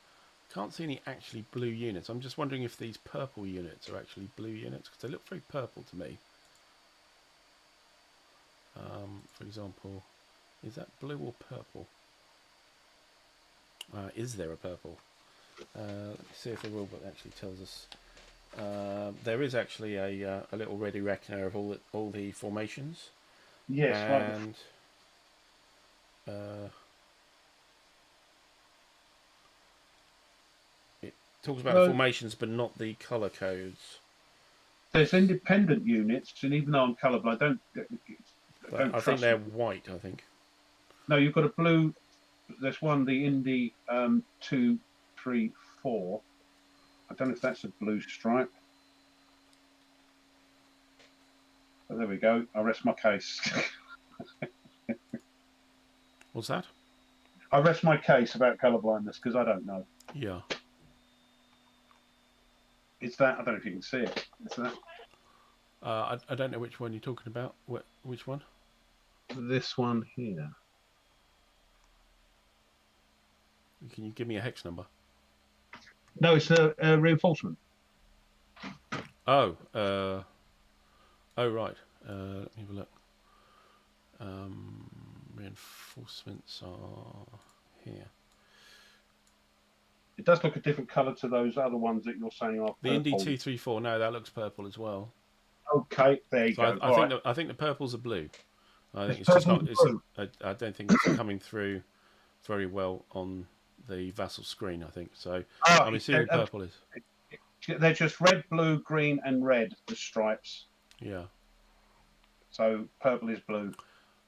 can't see any actually blue units. I'm just wondering if these purple units are actually blue units, because they look very purple to me. For example, is that blue or purple? Is there a purple? Let me see if the rulebook actually tells us. There is actually a little ready reckoner of all the formations. Yes, and it talks about the formations, but not the colour codes. There's independent units, and even though I'm colourblind, I think they're white. I think. No, you've got a blue. There's one, the Indy 2, 3, 4. I don't know if that's a blue stripe. But there we go. I rest my case. What's that? I rest my case about colourblindness because I don't know. Yeah. It's that. I don't know if you can see it. It's that. I don't know which one you're talking about. Which one? This one here. Can you give me a hex number? No, it's a reinforcement. Oh, right. Let me have a look. Reinforcements are here. It does look a different colour to those other ones that you're saying are purple. The Indy 234. No, that looks purple as well. Okay, there you go. I think the purples are blue. I think it's just not. I don't think it's coming through very well on the vassal screen, I think. So Oh, I'm assuming purple is. they're just red, blue, green, and red. The stripes. Yeah. So purple is blue.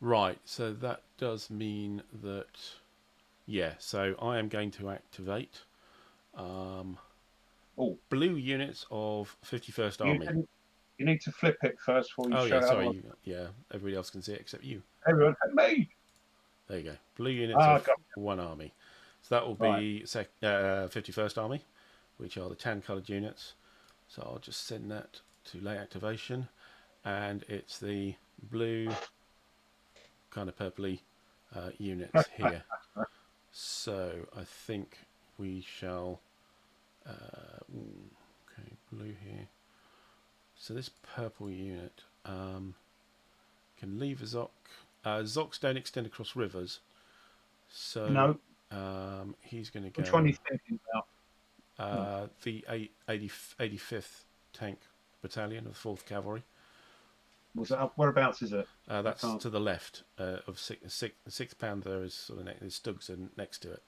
Right. So that does mean that. Yeah. So I am going to activate Oh, blue units of 51st you Army. you need to flip it first before you Oh show yeah. it. Otherwise, Sorry. Yeah. Everybody else can see it except you. everyone, me. There you go. Blue units Ah, of got one army. So that will right. be 51st Army, which are the tan coloured units. So I'll just send that to late activation, and it's the blue kind of purpley units here. So I think we shall. Okay, blue here. So this purple unit can leave a Zoc. Zocs don't extend across rivers, so No. he's going to Which one are go you thinking about? the 85th Tank Battalion of the 4th Cavalry. Was that up? Whereabouts is it? That's to the left of sixth Panther is sort of the Stugs are next to it.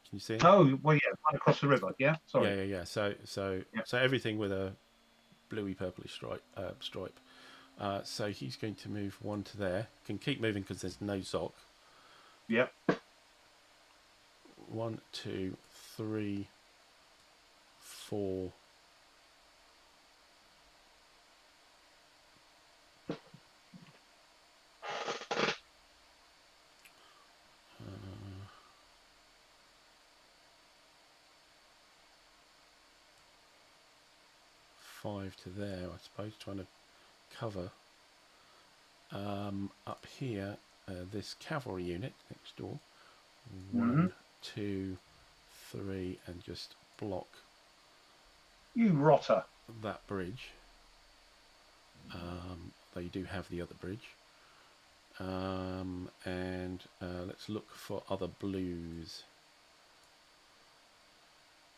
Can you see it? Oh, well, yeah, right across the river. Yeah, sorry. Yeah. So everything with a bluey purplish stripe. So he's going to move one to there. Can keep moving because there's no Zoc. Yep. 1, 2, 3, 4. Five to there, I suppose, trying to cover up here this cavalry unit next door. 1, 2, 3, and just block You rotter. that bridge. They do have the other bridge. And let's look for other blues.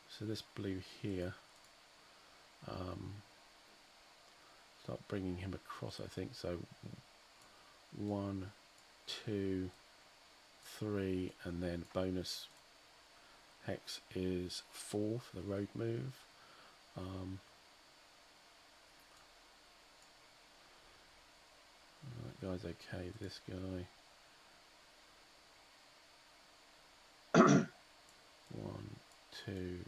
So this blue here, start bringing him across, I think. So 1, 2, 3, and then bonus hex is 4 for the road move. That guy's okay. This guy. 1, 2,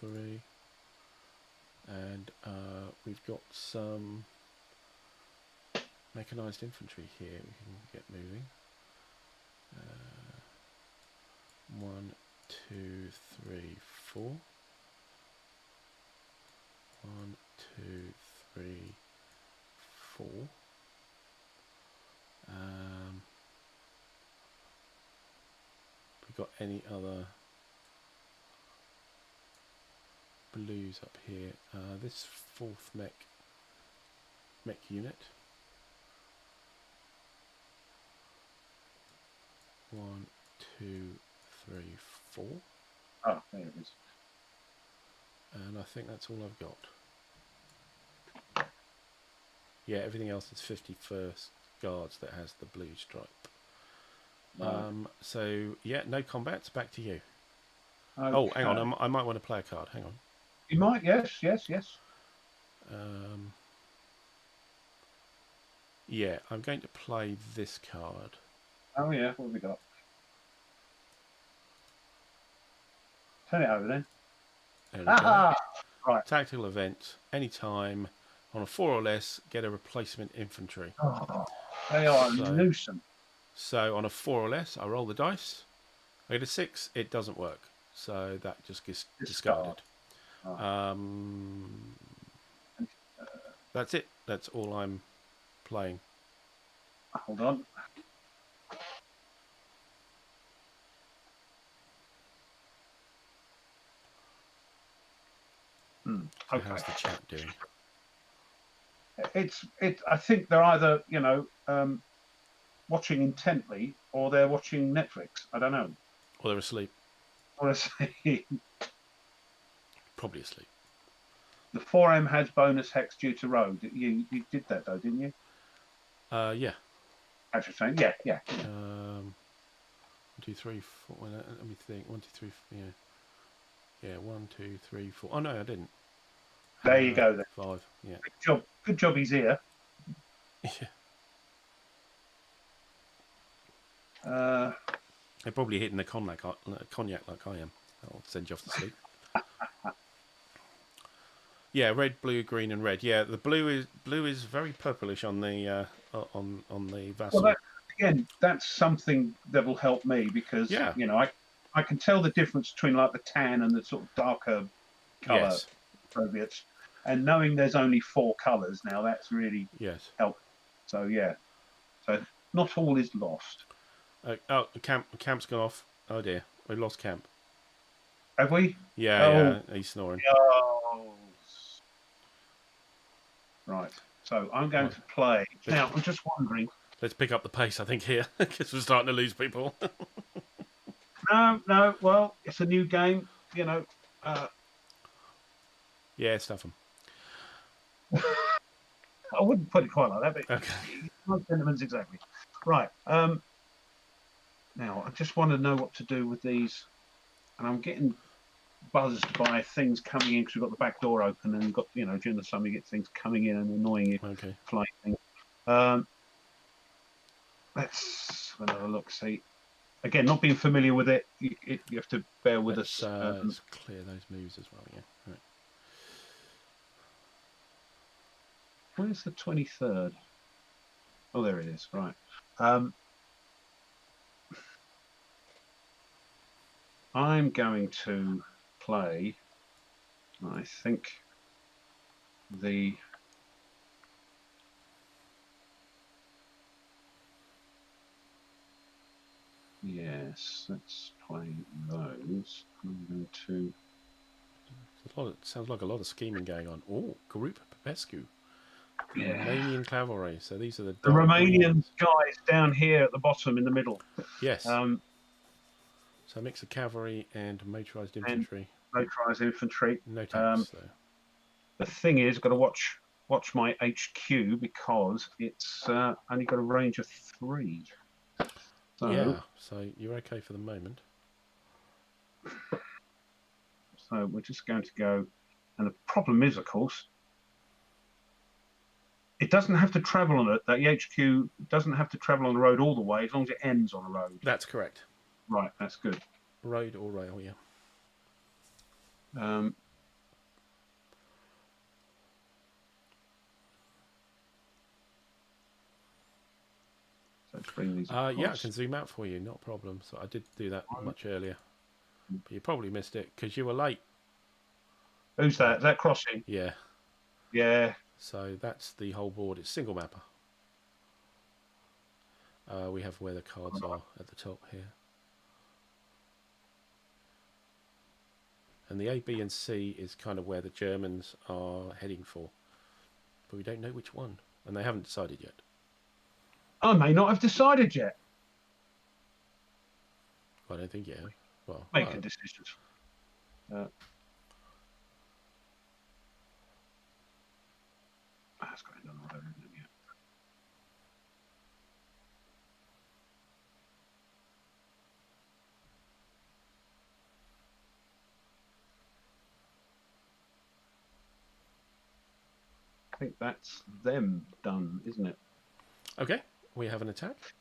3, and we've got some mechanized infantry here. We can get moving. 1, 2, 3, 4. 1, 2, 3, 4. We got any other blues up here? This 4th mech unit. 1, 2, 3, 4. Oh, there it is. And I think that's all I've got. Yeah, everything else is 51st Guards that has the blue stripe. Right. So, yeah, no combats. Back to you. Okay. Oh, hang on. I might want to play a card. Hang on. You might, yes. Yeah, I'm going to play this card. Oh, yeah, what have we got? Turn it over then. There we Aha! go. Right. Tactical event. Anytime on a 4 or less, get a replacement infantry. Oh, they are a nuisance. So on a 4 or less, I roll the dice. I get a 6, it doesn't work. So that just gets discarded. Right. That's it. That's all I'm playing. Hold on. So Okay. how's the chat doing? I think they're either, watching intently or they're watching Netflix. I don't know. Or they're asleep. Honestly. Probably asleep. The 4M has bonus hex due to road. You did that though, didn't you? Yeah. Actually, saying, yeah, yeah. 1, 2, 3, 4. Let me think. 1, 2, 3. Yeah, 1, 2, 3, 4. Oh no, I didn't. There you go. Then. 5. Yeah. Good job. Good job. He's here. Yeah. They're probably hitting the cognac like I am. I'll send you off to sleep. Yeah, red, blue, green, and red. Yeah, the blue is very purplish on the vassal. Well, again, that's something that will help me because Yeah. I can tell the difference between like the tan and the sort of darker colour Soviets, and knowing there's only 4 colours now, that's really helped. So yeah, so not all is lost. Camp's gone off. Oh dear, we lost Camp. Have we? Yeah, he's snoring. Oh. Right. So I'm going to play now. I'm just wondering. Let's pick up the pace, I think, here because we're starting to lose people. No. Well, it's a new game. Yeah, stuff them. I wouldn't put it quite like that, but okay. sentiments exactly. Right. Now I just want to know what to do with these, and I'm getting buzzed by things coming in because we've got the back door open and got during the summer you get things coming in and annoying you. Okay. Flying things. Let's have another look. See, again, not being familiar with it, you have to bear with us. Let's clear those moves as well. Yeah. Right. Where's the 23rd? Oh, there it is. Right. I'm going to play, I think, yes, let's play those. I'm going to... Sounds like a lot of scheming going on. Oh, Group Popescu. Yeah. Romanian cavalry. So these are the Romanian guys down here at the bottom in the middle. Yes. So a mix of cavalry and motorised infantry. Motorised infantry. No tanks, though. The thing is, I've got to watch my HQ because it's only got a range of 3. So, yeah, so you're okay for the moment. So we're just going to go, and the problem is, of course, it doesn't have to travel on it. That HQ doesn't have to travel on the road all the way as long as it ends on a road. That's correct. Right, that's good. Road or rail, yeah. So let's bring these yeah, I can zoom out for you, not a problem. So I did do that much earlier. But you probably missed it because you were late. Who's that? Is that crossing? Yeah. Yeah. So that's the whole board. It's single mapper. We have where the cards are at the top here. And the A, B and C is kind of where the Germans are heading for. But we don't know which one. And they haven't decided yet. I may not have decided yet. I don't think you have. Well, making decisions. That's going on order, isn't it? Yeah. I think that's them done, isn't it? Okay, we have an attack.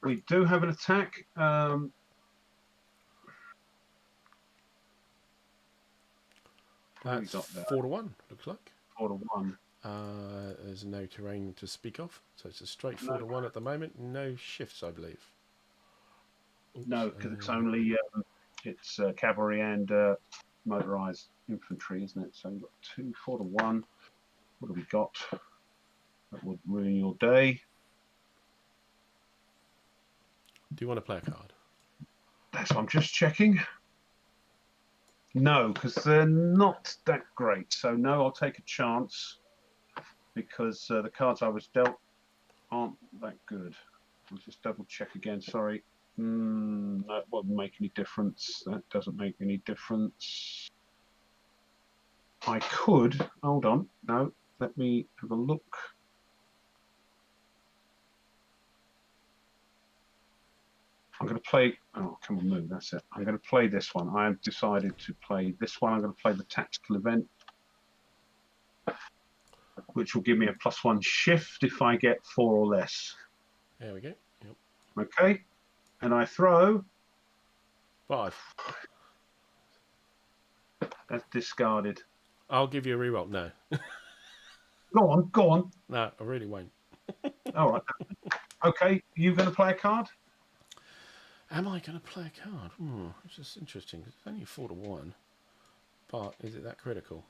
We do have an attack. That's 4-1, looks like. 4-1. There's no terrain to speak of, so it's a straight 4-1 at the moment. No shifts, I believe. Oops, no, because it's only cavalry and motorised infantry, isn't it? So you've got 2 4-1. What have we got? That would ruin your day. Do you want to play a card? That's what I'm just checking. No, because they're not that great. So no, I'll take a chance because the cards I was dealt aren't that good. I'll just double check again. Sorry. That won't make any difference. That doesn't make any difference. I could. Hold on. No, let me have a look. I'm going to play. Oh, come on, move. That's it. I'm going to play this one. I have decided to play this one. I'm going to play the tactical event, which will give me a +1 shift if I get 4 or less. There we go. Yep. Okay, and I throw. 5. That's discarded. I'll give you a reroll. No. Go on, go on. No, I really won't. All right. Okay, you going to play a card? Am I going to play a card? Which is interesting. It's only 4 to 1. But is it that critical?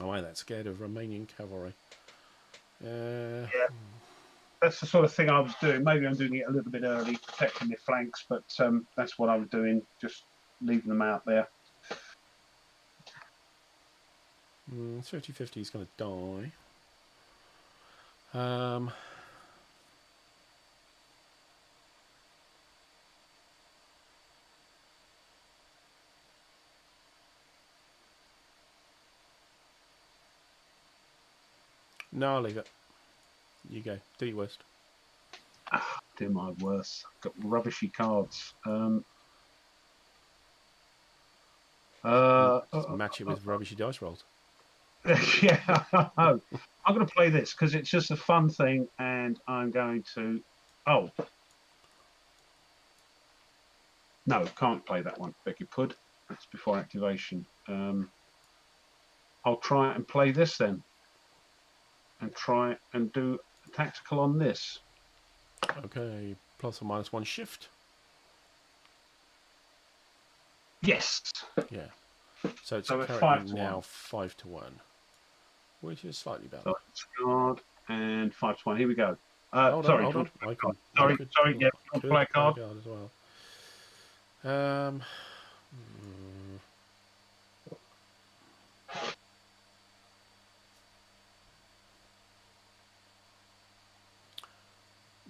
Oh, I ain't that scared of Romanian cavalry. Yeah. That's the sort of thing I was doing. Maybe I'm doing it a little bit early, protecting the flanks, but that's what I was doing, just leaving them out there. 50-50 is going to die. No, I'll leave it. You go. Do your worst. Do my worst. Got rubbishy cards. Match it with rubbishy dice rolls. Yeah, I'm going to play this because it's just a fun thing, and I'm going to. Oh, no, can't play that one. Beg your pardon. That's before activation. I'll try and play this then, and try and do a tactical on this. Okay, ±1 shift. Yes. Yeah. So it's So currently now 5 to 1, which is slightly better. So discard and 5 to 1. Here we go. Hold sorry, on. I can, sorry. Yeah, could play a card as well.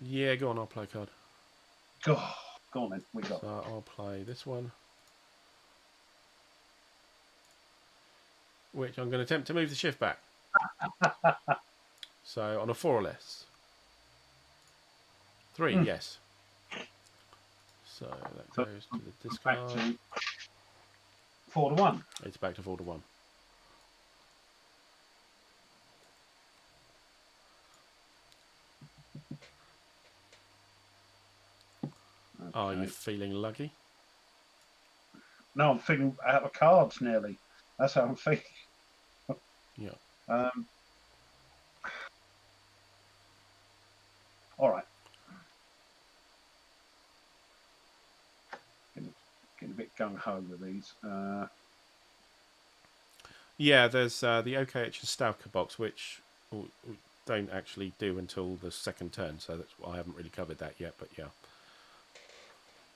Yeah, go on. I'll play a card. Go on then. We got. So I'll play this one, which I'm going to attempt to move the shift back. So on a 4 or less. 3, yes. So that goes to the discard. Back to 4 to 1. It's back to 4 to 1. Okay. Are you feeling lucky? No, I'm feeling out of cards nearly. That's how I'm feeling. Yeah. All right. Getting a bit gung-ho with these. Yeah, there's the OKH and Stalker box, which we don't actually do until the second turn, so that's I haven't really covered that yet, but yeah.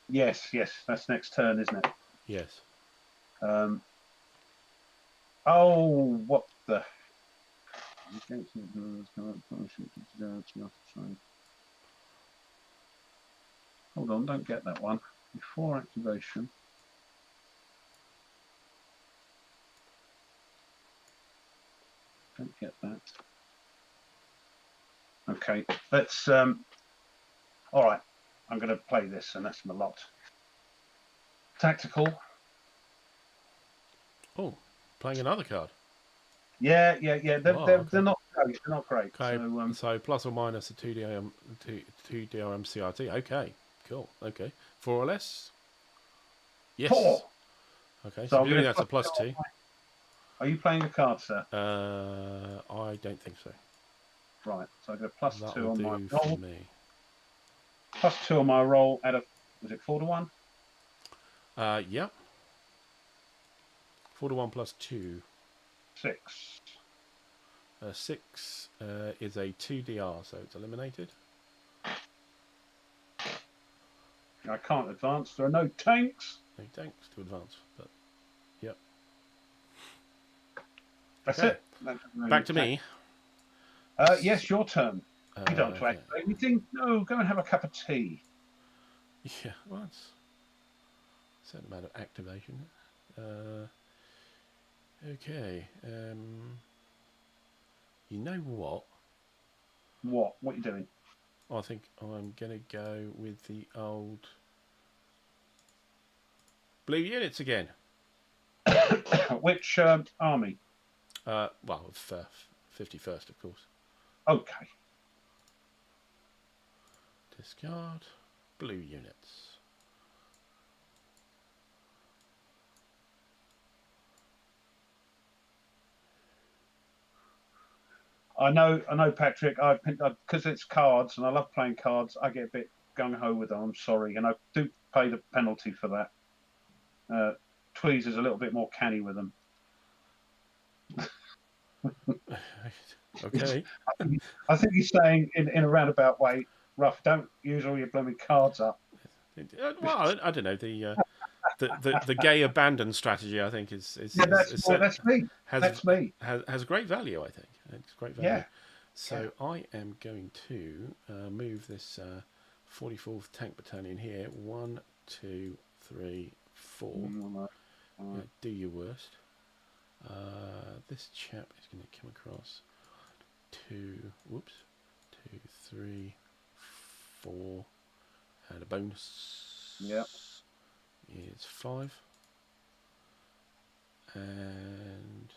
Yes, that's next turn, isn't it? Yes. Oh, what the? Hold on, don't get that one. Before activation. Don't get that. Okay, let's. All right, I'm going to play this, and that's my lot. Tactical. Oh, playing another card. Yeah. They're not great. They're not great. Okay, so plus or minus a 2DRM CRT. Okay, cool. Okay, 4 or less. Yes. 4. Okay, so doing that's a +2. Are you playing a card, sir? I don't think so. Right, so I get a +2 on my for roll. me. +2 on my roll out of, was it 4 to 1? Yep. 4 to 1 plus 2. 6. 6 is a 2DR, so it's eliminated. I can't advance. There are no tanks. No tanks to advance, but yep. That's okay. it. Back to me. Yes, your turn. You don't okay. activate anything. No, go and have a cup of tea. Yeah, well, that's a certain amount of activation. Okay. You know what? What? What are you doing? I think I'm going to go with the old blue units again. Which army? Well, 51st, of course. Okay. Discard blue units. I know, Patrick. Because it's cards, and I love playing cards. I get a bit gung ho with them. I'm sorry, and I do pay the penalty for that. Tweez is a little bit more canny with them. Okay. I think he's saying in a roundabout way, Rough, don't use all your blooming cards up. Well, I don't know. The gay abandon strategy, I think, is That's me. That's me. has great value. I think it's great value. Yeah. So I am going to move this 44th Tank Battalion here. 1, 2, 3, 4. Do your worst. This chap is going to come across 2, 3, 4, and a bonus. Yep. Is 5. And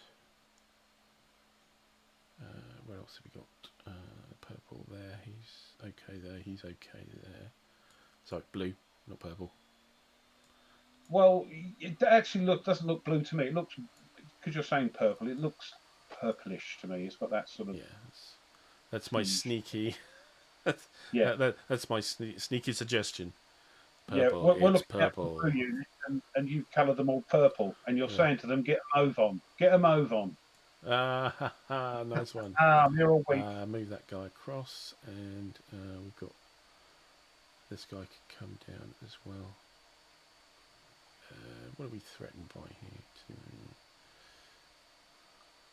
where else have we got? Purple there. He's okay there. He's okay there. Sorry, blue, not purple. Well, it actually doesn't look blue to me. It looks, because you're saying purple, it looks purplish to me. It's got that sort of. Yeah, that's my sneaky. That's my sneaky suggestion. Purple, we're it's looking purple. at the and you've coloured them all purple, and you're saying to them, "Get a move on, get a move on." Nice one. You're all weak. Move that guy across, and we've got this guy could come down as well. What are we threatened by here?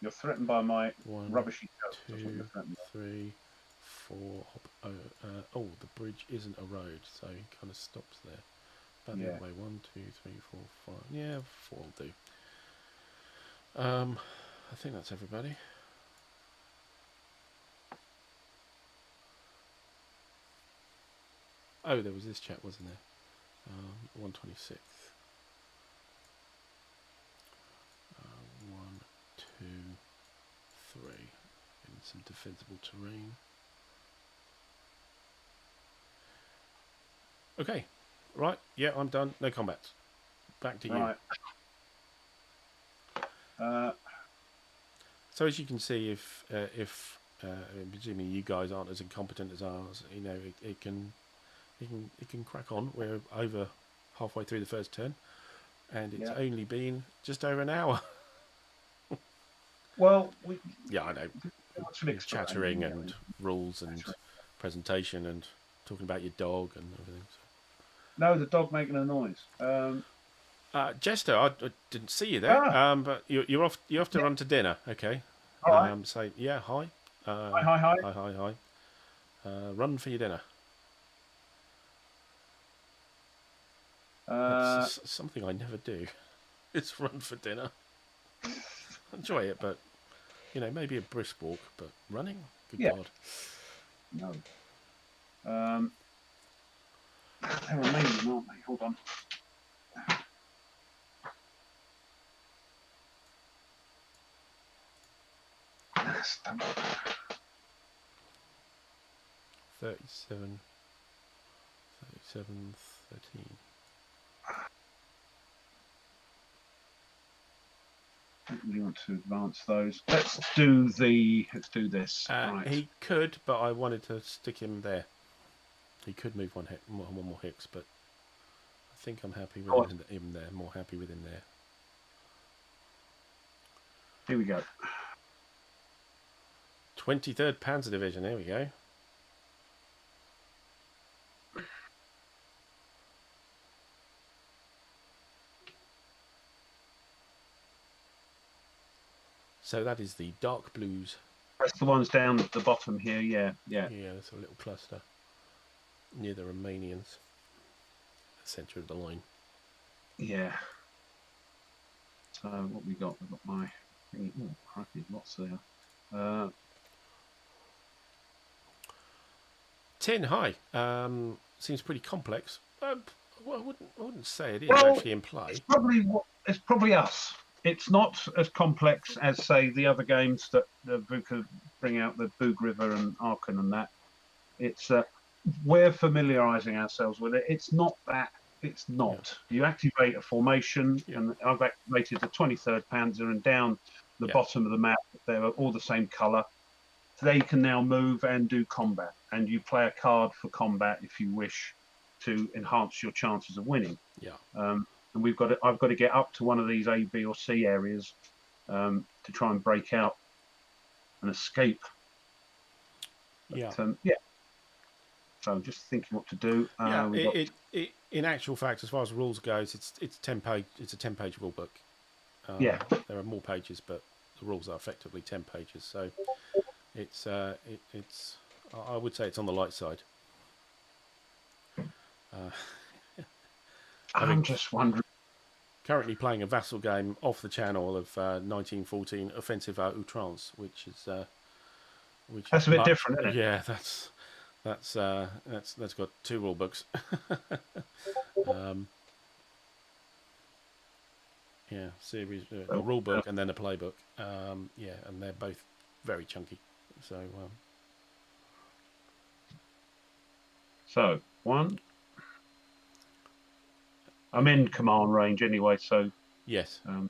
You're threatened by my 1, rubbishy 2, 3, 4. Oh, the bridge isn't a road, so it kind of stops there. About the other way. 1, 2, 3, 4, 5. Yeah, 4 will do. I think that's everybody. Oh, there was this chap, wasn't there? 126th. 1, 2, 3. In some defensible terrain. Okay. Right. Yeah, I'm done. No combat. Back to you. Right. So as you can see, if presumably you guys aren't as incompetent as ours, you know, it can crack on. We're over halfway through the first turn, and it's only been just over an hour. Well, I know. Chattering and rules and presentation and talking about your dog and everything. So. No, the dog making a noise. Jester, I didn't see you there. But you're off. You have to run to dinner. Okay. All right. So yeah, hi. Hi. Run for your dinner. That's something I never do. It's run for dinner. Enjoy it, but you know, maybe a brisk walk, but running. Good God. No. They're amazing, aren't they? Hold on. Stump. 37, 13. I don't really want to advance those. Let's do this. Right. He could, but I wanted to stick him there. He could move one more Hicks, but I think I'm happy with him there. More happy with him there. Here we go. 23rd Panzer Division. Here we go. So that is the dark blues. That's the ones down at the bottom here. Yeah. Yeah, there's a little cluster near the Romanians. The centre of the line. Yeah. So what we got? We've got my thingy. Oh, crikey, lots there. Tin, hi. Seems pretty complex. Well, I wouldn't say it is Well, actually in play. it's probably us. It's not as complex as, say, the other games that the Vuca bring out, the Boog River and Aachen and that. It's we're familiarising ourselves with it. It's not that. It's not. Yeah. You activate a formation, Yeah. and I've activated the 23rd Panzer, and down the Yeah. bottom of the map, they're all the same colour. They can now move and do combat, and you play a card for combat if you wish to enhance your chances of winning. Yeah. And I've got to get up to one of these A, B, or C areas to try and break out and escape. Yeah. Yeah. So just thinking what to do. Yeah. It in actual fact, as far as rules goes, it's 10 page. It's a 10-page rule book. Yeah. There are more pages, but the rules are effectively 10 pages. So it's I would say it's on the light side. I'm just wondering. Currently playing a vassal game off the channel of 1914 Offensive à Outrance, which That's a bit different, isn't it? Yeah, that's got 2 rule books. Yeah, series a rule book and then a playbook. Yeah, and they're both very chunky. So one. I'm in command range anyway, so yes. And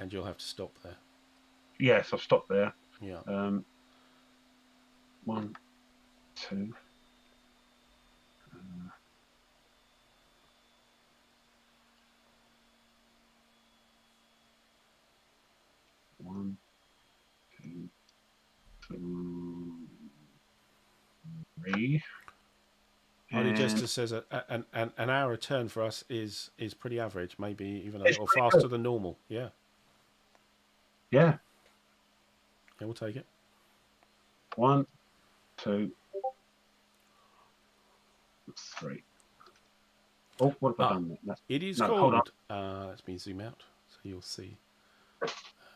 you'll have to stop there. Yes, I've stopped there. Yeah. 1, 2. 1, 2, 3. Hardy Jester says an hour a turn for us is pretty average, maybe even a little faster than normal. Yeah. Yeah. Yeah, we'll take it. 1, 2, 3. Oh, what have I done? It is called. Let me zoom out so you'll see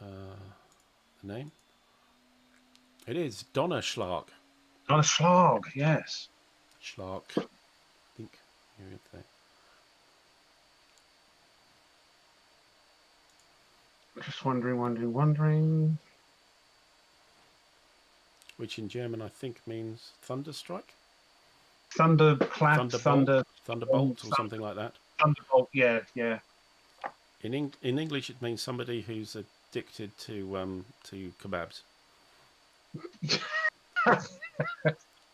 the name. It is DonnerSchlag. DonnerSchlag, yes. Schlag. I think you're in there. Just wondering. Which in German I think means thunderstrike. Thunderclap, Thunderbolt, or something like that. Thunderbolt, yeah. In English, it means somebody who's addicted to kebabs.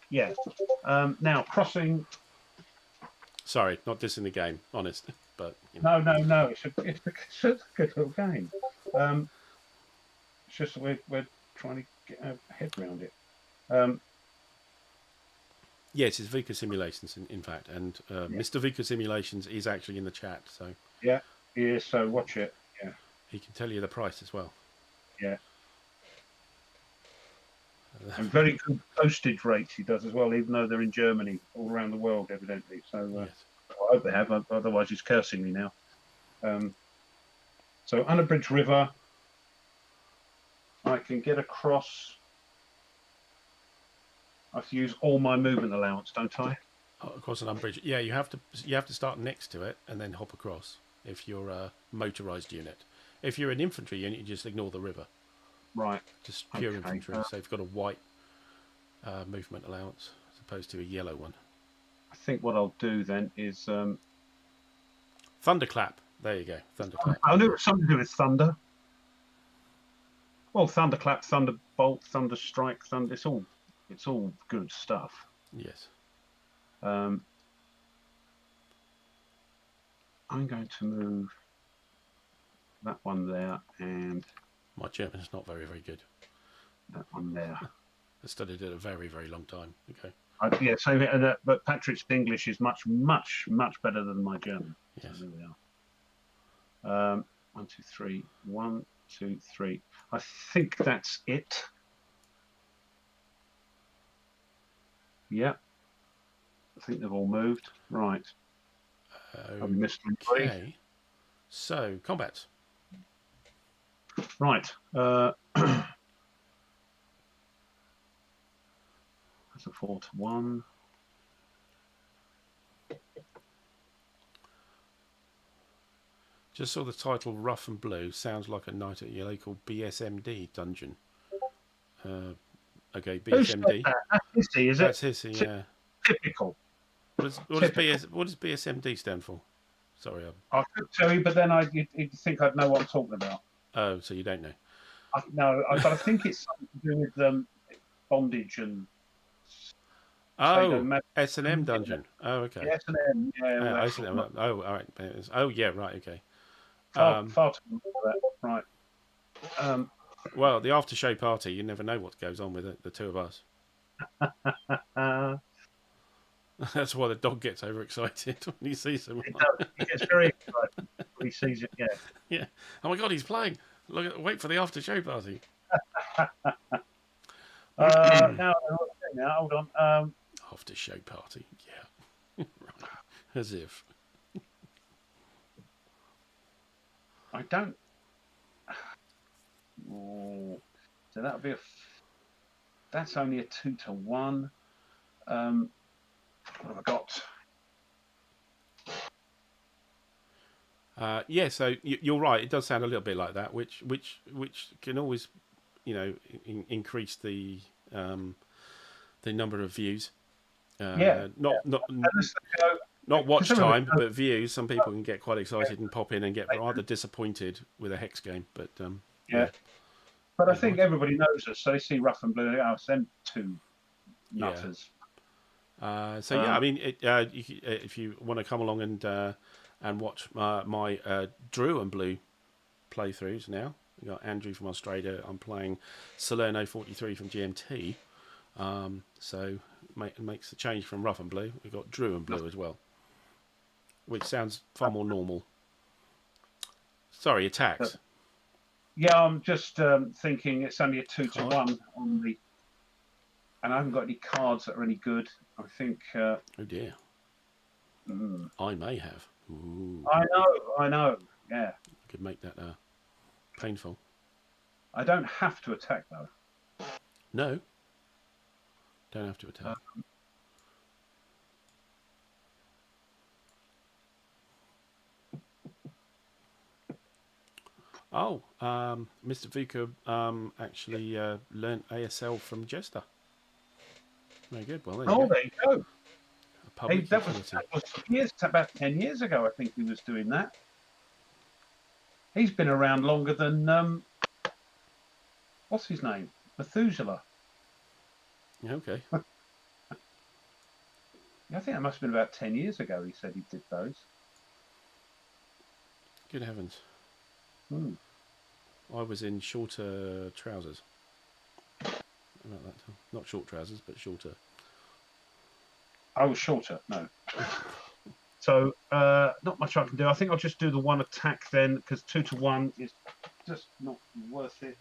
Yeah. Now crossing. Sorry, not dissing the game, honest, but you know. No. It's a good little game. It's just we're trying to get our head around it. Yes, it's Vuca Simulations, in fact, and Mr. Vuca Simulations is actually in the chat, so yeah. So watch it. Yeah, he can tell you the price as well. Yeah, and very good postage rates he does as well, even though they're in Germany, all around the world, evidently. So yes. I hope they have. Otherwise, he's cursing me now. So unabridged river. I can get across. I have to use all my movement allowance, don't I? Across an unbridged. Yeah, you have to start next to it and then hop across. If you're a motorised unit, if you're an infantry unit, you just ignore the river. Right. Just pure infantry. So you've got a white movement allowance as opposed to a yellow one. I think what I'll do then is thunderclap. There you go. Thunderclap. I knew it was something to do with thunder. Well, thunderclap, thunderbolt, thunderstrike, thunder. It's all good stuff. Yes. I'm going to move that one there and my German is not very, very good. That one there. I studied it a very, very long time. Okay. Yeah, same. But Patrick's English is much, much, much better than my German. Yes. So there we are. 1, 2, 3. 1, 2, 3. I think that's it. Yeah. I think they've all moved. Right. I've missed one. Okay. So, combat. Right. That's a 4-1. Just saw the title Rough and Blue. Sounds like a night at your local BSMD dungeon. Okay, Who said BSMD. that? That's Hissy, is it? That's hissy, yeah. Typical. What does BSMD stand for? Sorry, I could tell you, but then you'd think I'd know what I'm talking about. oh, so you don't know? But I think it's something to do with bondage and. Oh, S&M dungeon. Oh, okay. Yeah, S&M, yeah. S&M. Oh, all right. Oh, yeah, right, okay. Far too much for that. Right. Well, the after show party, you never know what goes on with the two of us. That's why the dog gets overexcited when he sees someone. It does. He gets very excited when he sees it. Yeah. Yeah. Oh my God, he's playing! Wait for the after show party. Now, hold on. After show party, yeah. Right. As if. I don't. Oh, so that'll be that's only a 2-1. What have I got? Yeah, so you're right. It does sound a little bit like that, which can always, increase the number of views. Not watch time, but views. Some people can get quite excited and pop in and get rather disappointed with a hex game. But yeah. But I think everybody knows us, so they see Rough and Blue. Oh, them two nutters. Yeah. I mean, if you want to come along and watch my Drew and Blue playthroughs now, we got Andrew from Australia. I'm playing Salerno 43 from GMT. So makes the change from Rough and Blue. We've got Drew and Blue as well, which sounds far more normal. Sorry, attacks. Yeah, I'm just thinking it's only a 2-1 on the, and I haven't got any cards that are any good. I think. Oh dear. I may have. Ooh. I know. Yeah. Could make that painful. I don't have to attack though. No. Don't have to attack. Mr. Vuca actually learnt ASL from Jester. Very good. Well, there you go. That was about 10 years ago, I think he was doing that. He's been around longer than, what's his name? Methuselah. Okay. I think that must have been about 10 years ago he said he did those. Good heavens. I was in shorter trousers. About that time. Not short trousers, but shorter. I was shorter, no. So, not much I can do. I think I'll just do the one attack then, because 2-1 is just not worth it.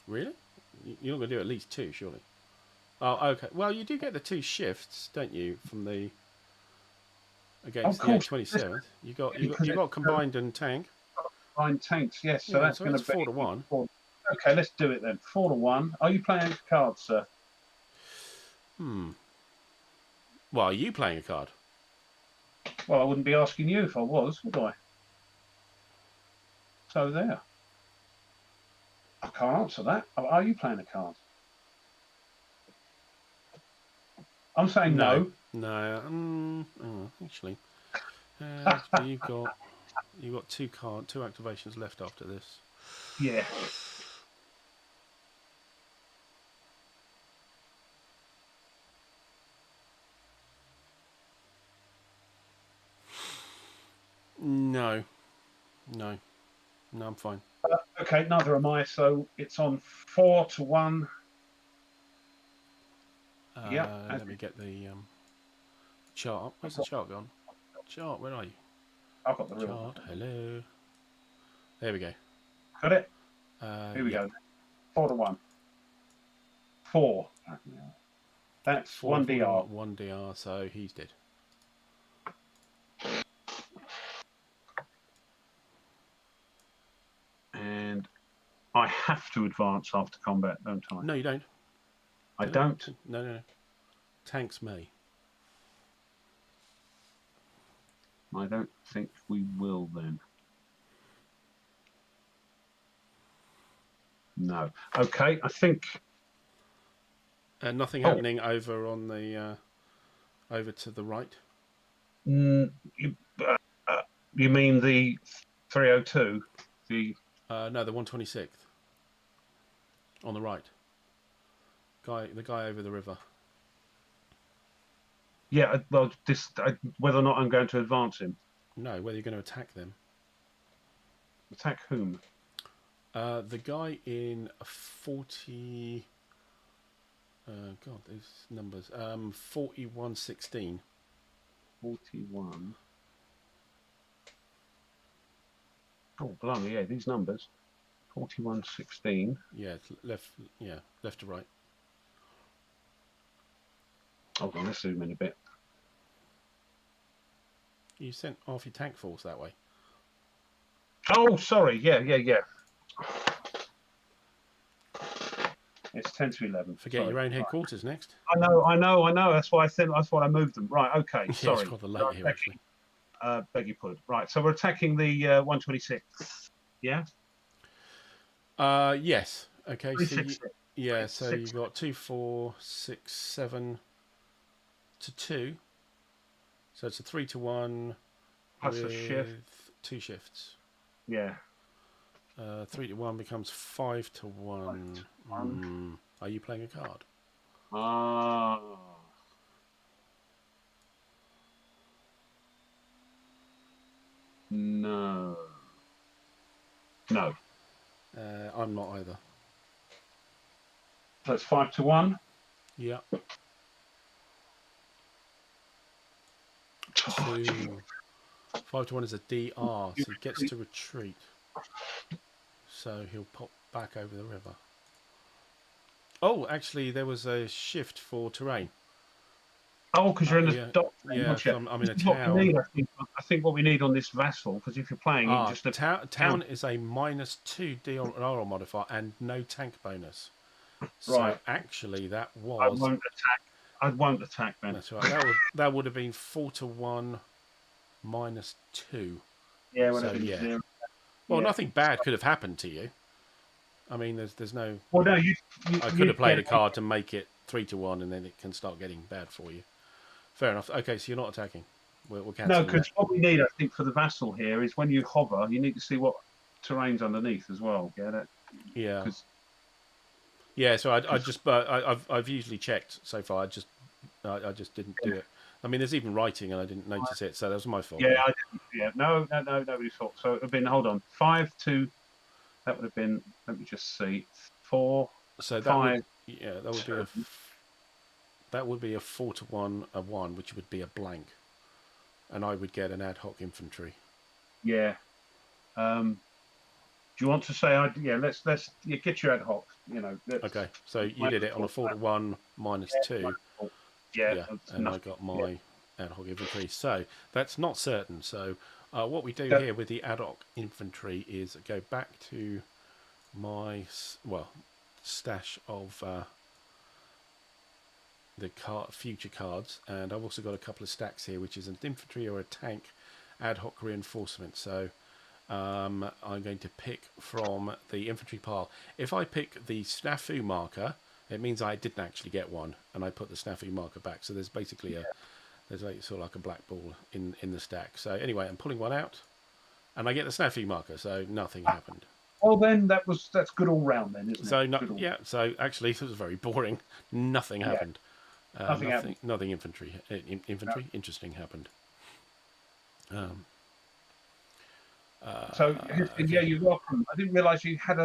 Really? You're not going to do at least two, surely? Oh, okay. Well, you do get the two shifts, don't you, from the against the 827th. You got combined and tank. Combined tanks, yes. So that's going to be 4-1. Okay, let's do it then. 4-1. Are you playing cards, sir? Well, are you playing a card? Well, I wouldn't be asking you if I was, would I? So there. I can't answer that. Are you playing a card? I'm saying no. No. Actually, you've got two activations left after this. Yeah. No, I'm fine. Okay, neither am I. So it's on 4-1. Let me get the chart. Where's the chart gone? Chart, where are you? I've got the real chart. Hello. There we go. Got it? Here we go. 4-1. 4. That's 1 DR. 1 DR, so he's dead. And I have to advance after combat, don't I? No, you don't. I don't. No, no, no. Tanks may. I don't think we will then. No. Okay, I think. Nothing happening over on the over to the right. You mean the 302? The No, the 126th on the right. The guy over the river. Yeah. Well, whether or not I'm going to advance him. No, whether you're going to attack them. Attack whom? The guy in 40. God, these numbers. 4116. 41. Oh, blimey, yeah, these numbers. 4116. Yeah, left. Yeah, left to right. Hold on, let's zoom in a bit. You sent half your tank force that way. Oh, sorry. Yeah. It's 10 to 11. Forget your own headquarters next. I know. That's why I moved them. Right, okay. Yeah, Sorry. it's rather late here, actually. Beg your pardon. Right, so we're attacking the 126. Yeah? Yes. Okay, so you've got 2, 4, 6, 7 to 2. So it's a 3 to 1 plus with a shift. 2 shifts. Yeah. 3 to 1 becomes 5 to 1. Are you playing a card? No. I'm not either. So it's 5 to 1. Yeah. Oh, 5 to 1 is a DR, so he gets to retreat. So he'll pop back over the river. Oh, actually, there was a shift for terrain. Oh, because you're in the dock. Yeah, I'm in a town. I think what we need on this vassal, because if you're playing, just a town is a -2 DR modifier and no tank bonus. So right. Actually, that was. I won't attack then. That's right. That would have been 4 to 1 -2. Yeah. So yeah. 0. Well, nothing bad could have happened to you. I mean, there's no. Well, no, I could have played a card to make it 3 to 1, and then it can start getting bad for you. Fair enough. Okay, so you're not attacking. We'll cancel. No, because what we need, I think, for the vassal here is when you hover, you need to see what terrain's underneath as well. Get it? Yeah. Yeah. So I've usually checked so far. I just didn't do it. I mean, there's even writing, and I didn't notice it, so that was my fault. Yeah. No, nobody's fault. So it would have been. Hold on, 5 to. That would have been. Let me just see. 4. So that 5. That would be a 4 to 1 a 1, which would be a blank, and I would get an ad hoc infantry. Yeah. Do you want to say? Let's get your ad hoc. Okay. So you did it on a 4 to 1 -2. Yeah. And I got my ad hoc infantry. So that's not certain. So what we do here with the ad hoc infantry is go back to my stash of the future cards, and I've also got a couple of stacks here, which is an infantry or a tank ad hoc reinforcement. So I'm going to pick from the infantry pile. If I pick the snafu marker, it means I didn't actually get one, and I put the snafu marker back. So there's basically there's sort of like a black ball in the stack. So anyway, I'm pulling one out, and I get the snafu marker. So nothing happened. Well, then that's good all round, then, isn't it? So actually, this was very boring. Nothing happened. Nothing infantry. Interesting happened. Yeah, you're welcome. I didn't realise you had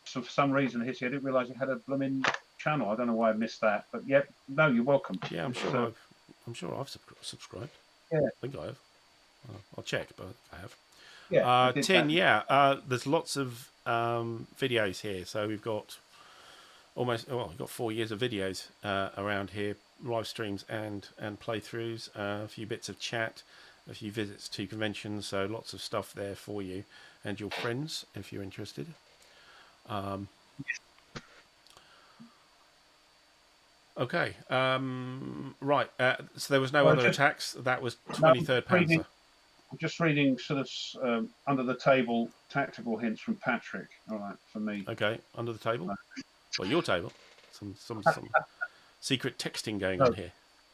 for some reason, I didn't realise you had a blooming channel. I don't know why I missed that, but no, you're welcome. Yeah, I'm sure I've subscribed. Yeah, I think I have. I'll check, but I have. Yeah, Tin. There's lots of videos here, so we've got we've got 4 years of videos around here, live streams and playthroughs, a few bits of chat, a few visits to conventions, so lots of stuff there for you and your friends if you're interested. Okay. Right. So there was no Well, other attacks. That was no, 23rd Panzer. I'm just reading sort of under the table tactical hints from Patrick. All right, for me. Okay. Under the table. Well, your table. Some secret texting going No, on here.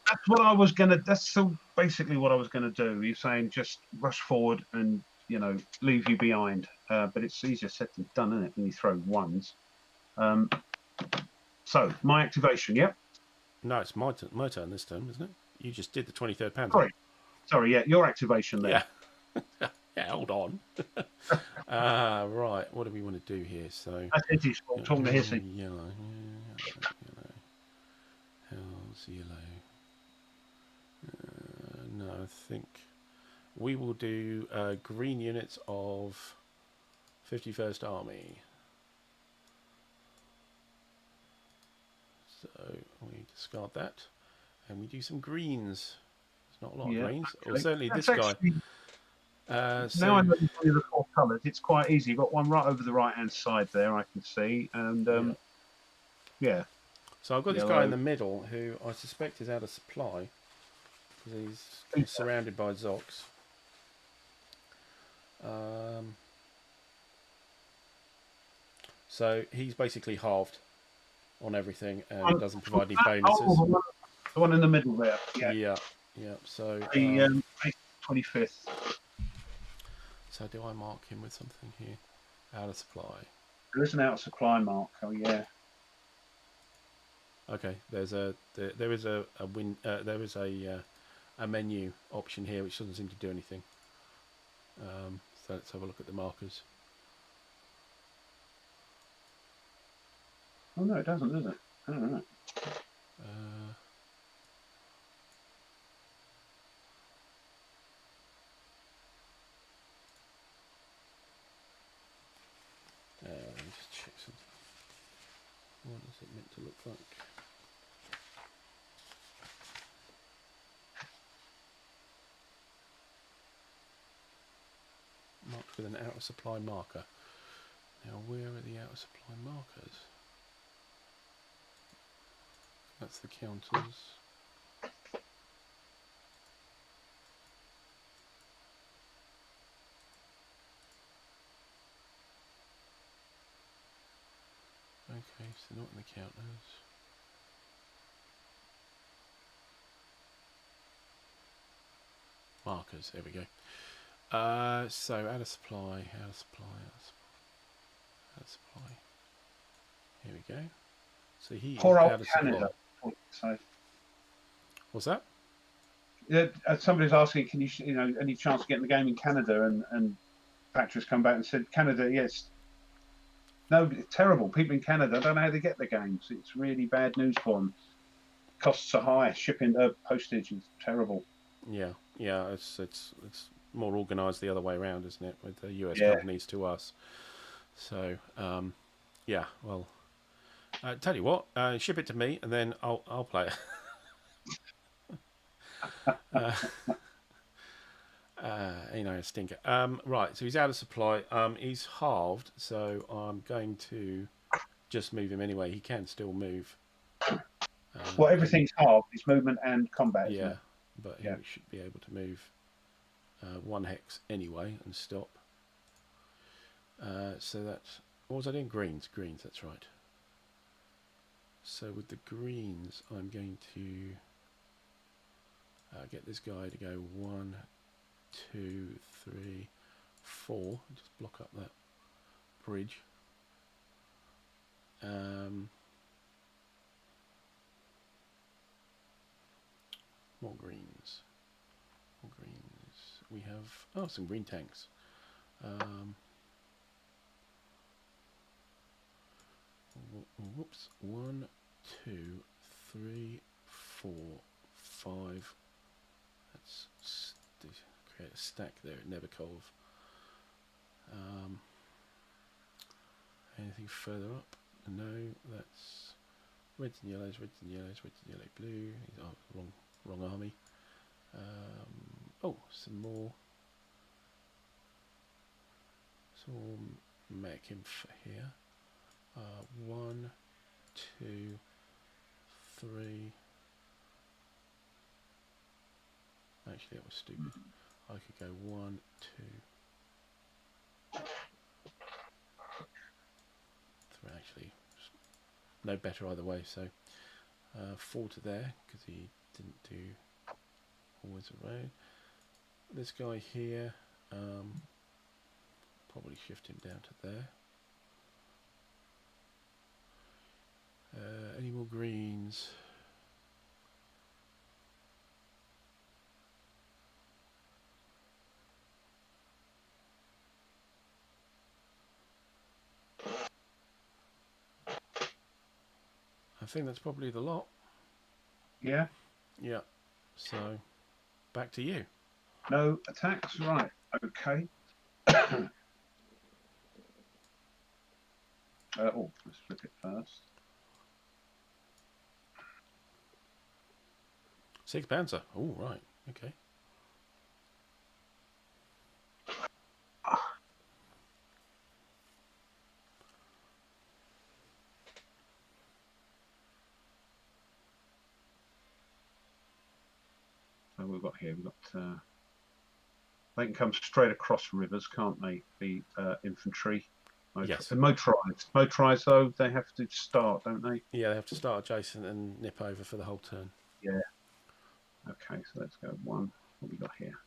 that's what I was gonna. That's so basically what I was gonna do. You're saying just rush forward and leave you behind, but it's easier said than done, isn't it? When you throw ones. Um, so my activation. Yep. No, it's my turn this turn, isn't it? You just did the 23rd Panzer. Sorry. Yeah, your activation there. Yeah. Yeah, hold on. Right, what do we want to do here? So, That's Hitty's fault. Talking to Hitty. yellow. Hell's yellow. No, I think we will do green units of 51st Army. So we discard that, and we do some greens. There's not a lot of greens. Okay. Or certainly That's this guy. Now I know the four colours. It's quite easy. You've got one right over the right hand side there. I can see, and yeah. So I've got this guy in the middle who I suspect is out of supply because he's surrounded by Zocs. So he's basically halved on everything and doesn't provide any bonuses. The one in the middle there. Yeah. So the 25th. So do I mark him with something here? Out of supply. There is an out of supply mark. Oh yeah. Okay. There is a menu option here which doesn't seem to do anything. So let's have a look at the markers. Oh no, it doesn't, does it? I don't know. Let me just check something. What is it meant to look like? Marked with an out of supply marker. Now where are the out of supply markers? That's the counters. Okay, so not in the counters. Markers, there we go. So out of supply. Here we go. So he Poor is old out of Canada. supply. What's that? Yeah, somebody's asking, can you any chance of getting the game in Canada? And Patrick's come back and said, Canada, yes. No, it's terrible. People in Canada don't know how they get the games. It's really bad news for them. Costs are high. Shipping, postage is terrible. Yeah. It's more organised the other way around, isn't it? With the US companies to us. So yeah. Well, tell you what, ship it to me, and then I'll play it. A stinker. Right, so he's out of supply. He's halved, so I'm going to just move him anyway. He can still move. Well, everything's halved. It's movement and combat. Yeah, isn't it? but he should be able to move one hex anyway and stop. So that's... What was I doing? Greens, that's right. So with the greens, I'm going to get this guy to go 1, 2, 3, 4. Just block up that bridge. More greens. We have some green tanks. Whoops. 1, 2, 3, 4, 5. Let's create a stack there at Neverkov. Anything further up? No, that's reds and yellows, blue. Oh, wrong army. Some more. So we'll make him for here. 1, 2, 3. Actually, that was stupid. I could go 1, 2, 3. Actually, no better either way. So 4 to there because he didn't do always around. This guy here, probably shift him down to there. Any more greens? I think that's probably the lot. Yeah. Yeah. So back to you. No attacks. Right. Okay. Let's flip it first. 6 Panzer. Oh, right. Okay. So we've got here. We've got. They can come straight across rivers, can't they? The infantry. Yes. The motorized though, they have to start, don't they? Yeah, they have to start adjacent and nip over for the whole turn. Yeah. Okay, so let's go 1. What we got here?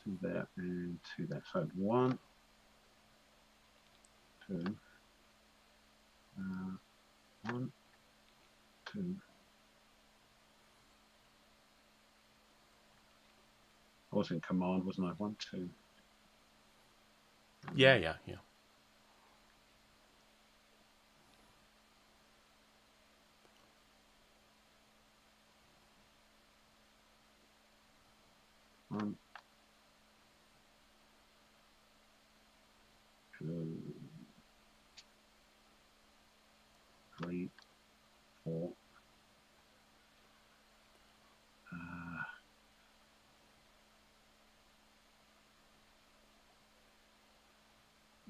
2 there and 2 there. So 1, 2, 1, 2. I was in command, wasn't I? 1, 2. Yeah. 1, 2, 3, 4.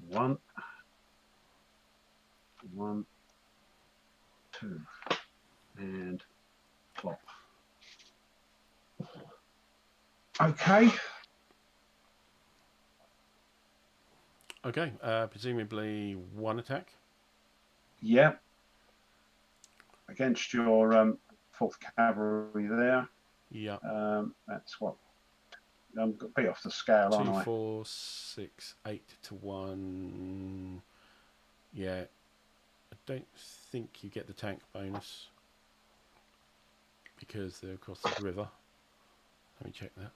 1, 1, 2, and plop. Okay. Okay. Presumably 1 attack. Yeah. Against your 4th Cavalry there. Yeah. That's what. I'm a bit off the scale, 2, aren't I? 4, 6, 8 to 1. Yeah. I don't think you get the tank bonus because they're across the river. Let me check that.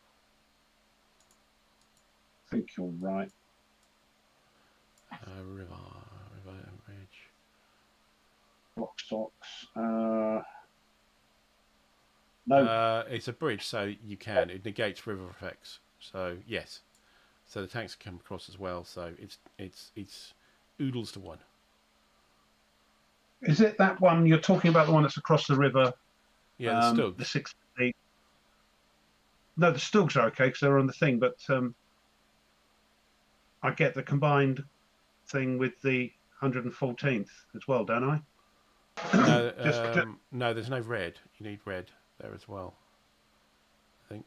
I think you're right. River and ridge. Block stocks. No. It's a bridge, so you can. It negates river effects. So yes. So the tanks come across as well. So it's oodles to 1. Is it that one you're talking about? The one that's across the river? Yeah, the Stugs. The 60. No, the Stugs are okay because they're on the thing, but I get the combined thing with the 114th as well, don't I? No, no, there's no red. You need red there as well. I think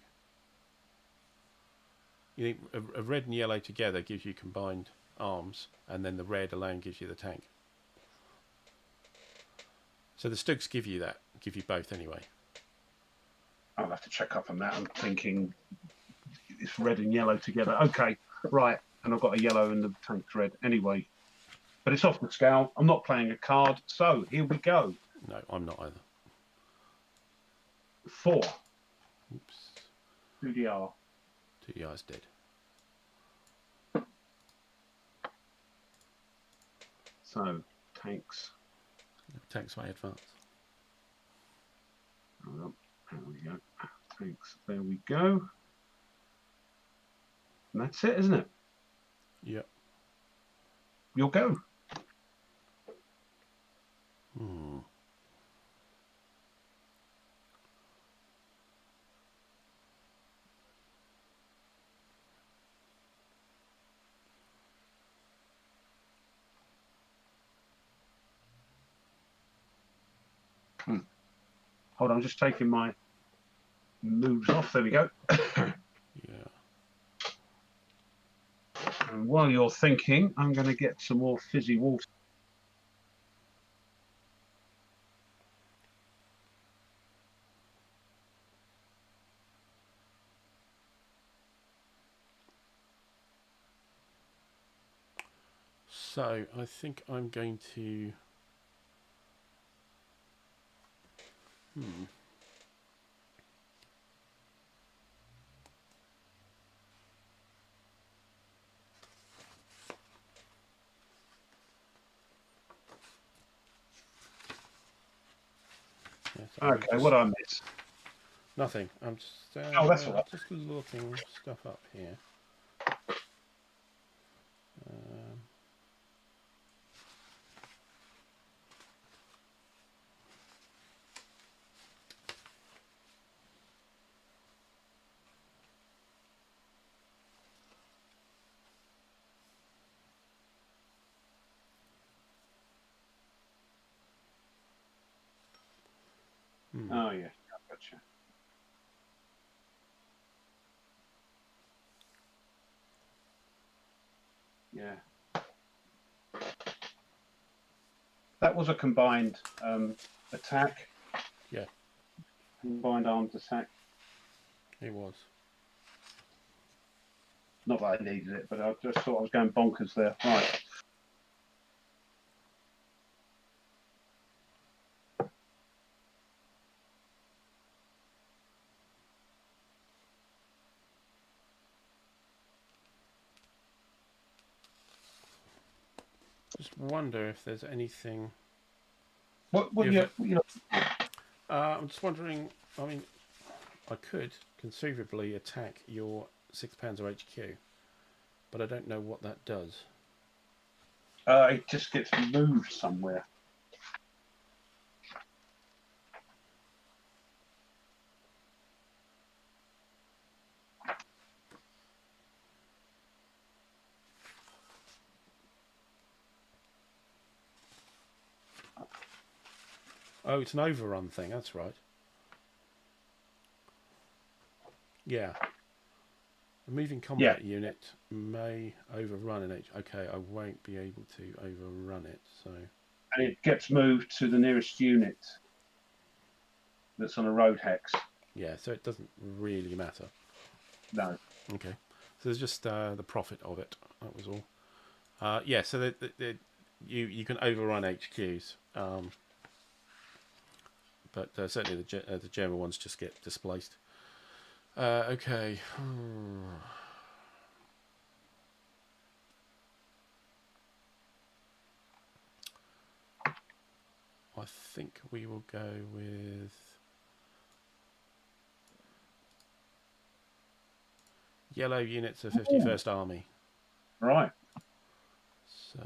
you need a red and yellow together gives you combined arms, and then the red alone gives you the tank. So the Stugs give you both anyway. I'll have to check up on that. I'm thinking it's red and yellow together. Okay, right. And I've got a yellow and the tank's red anyway. But it's off the scale. I'm not playing a card. So here we go. No, I'm not either. 4. Oops. 2DR. 2DR's dead. So, tanks. Tanks may advance. Hold on. There we go. Tanks. There we go. And that's it, isn't it? Yep. You'll go. Hmm. Hold on, I'm just taking my moves off. There we go. Yeah. And while you're thinking, I'm going to get some more fizzy water. So I think I'm going to. Yes, Okay, what I miss? nothing. I'm just Oh, that's all right. just looking stuff up here. Um, Oh yeah, gotcha. Yeah. That was a combined attack. Yeah, Combined arms attack. it was. Not that I needed it, but I just thought I was going bonkers there. Right. Just wonder if there's anything. What If you know? I'm just wondering. I mean, I could conceivably attack your £6 HQ, but I don't know what that does. It just gets moved somewhere. Oh, it's an overrun thing. That's right. Yeah. A moving combat unit may overrun an H. Okay, I won't be able to overrun it. So. And it gets moved to the nearest unit that's on a road hex. Yeah, so it doesn't really matter. No. Okay. So there's just the profit of it. That was all. Yeah, so you can overrun HQs, but certainly the German ones just get displaced. Okay. I think we will go with yellow units of 51st Army. Right. So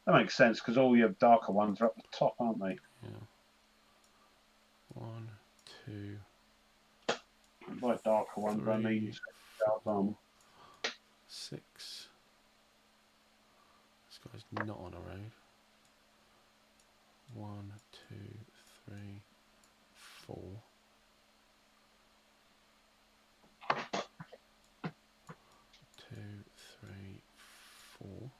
That makes sense because all your darker ones are up the top, aren't they? yeah. 1, 2. By darker ones, I mean 6. This guy's not on a road. 1, 2, 3, 4. 2, 3, 4.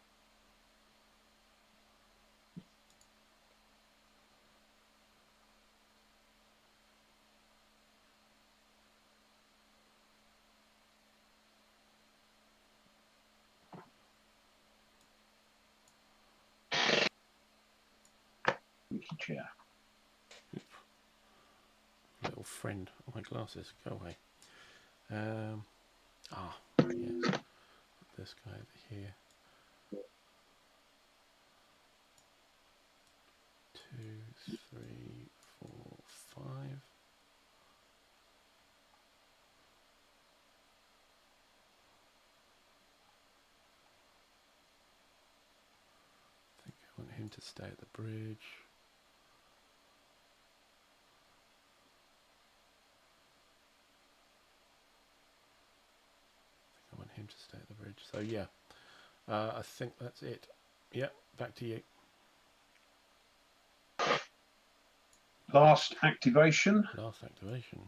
chair. Little friend. Oh, my glasses. Go away. Yes. This guy over here. 2, 3, 4, 5. I think I want him to stay at the bridge. I want him to stay at the bridge. So yeah, I think that's it. Yeah, back to you. Last activation. Last activation.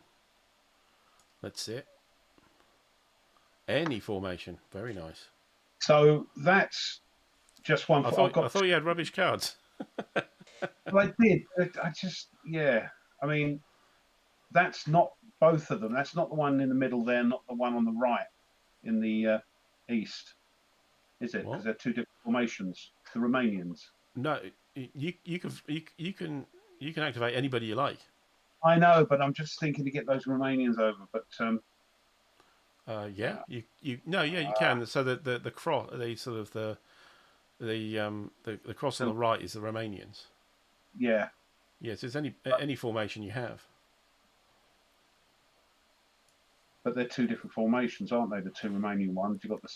Let's see it. Any formation. Very nice. So that's just one. I thought you had rubbish cards. Well, I did. I just, yeah. I mean, that's not both of them. That's not the one in the middle there, not the one on the right in the east, is it? Because they're two different formations. The Romanians. No, you can activate anybody you like. I know, but I'm just thinking to get those Romanians over. But yeah, you can. So the cross, the sort of the cross on the right is the Romanians. Yeah. Yes, it's any formation you have. But they're two different formations, aren't they? The two Romanian ones. You've got the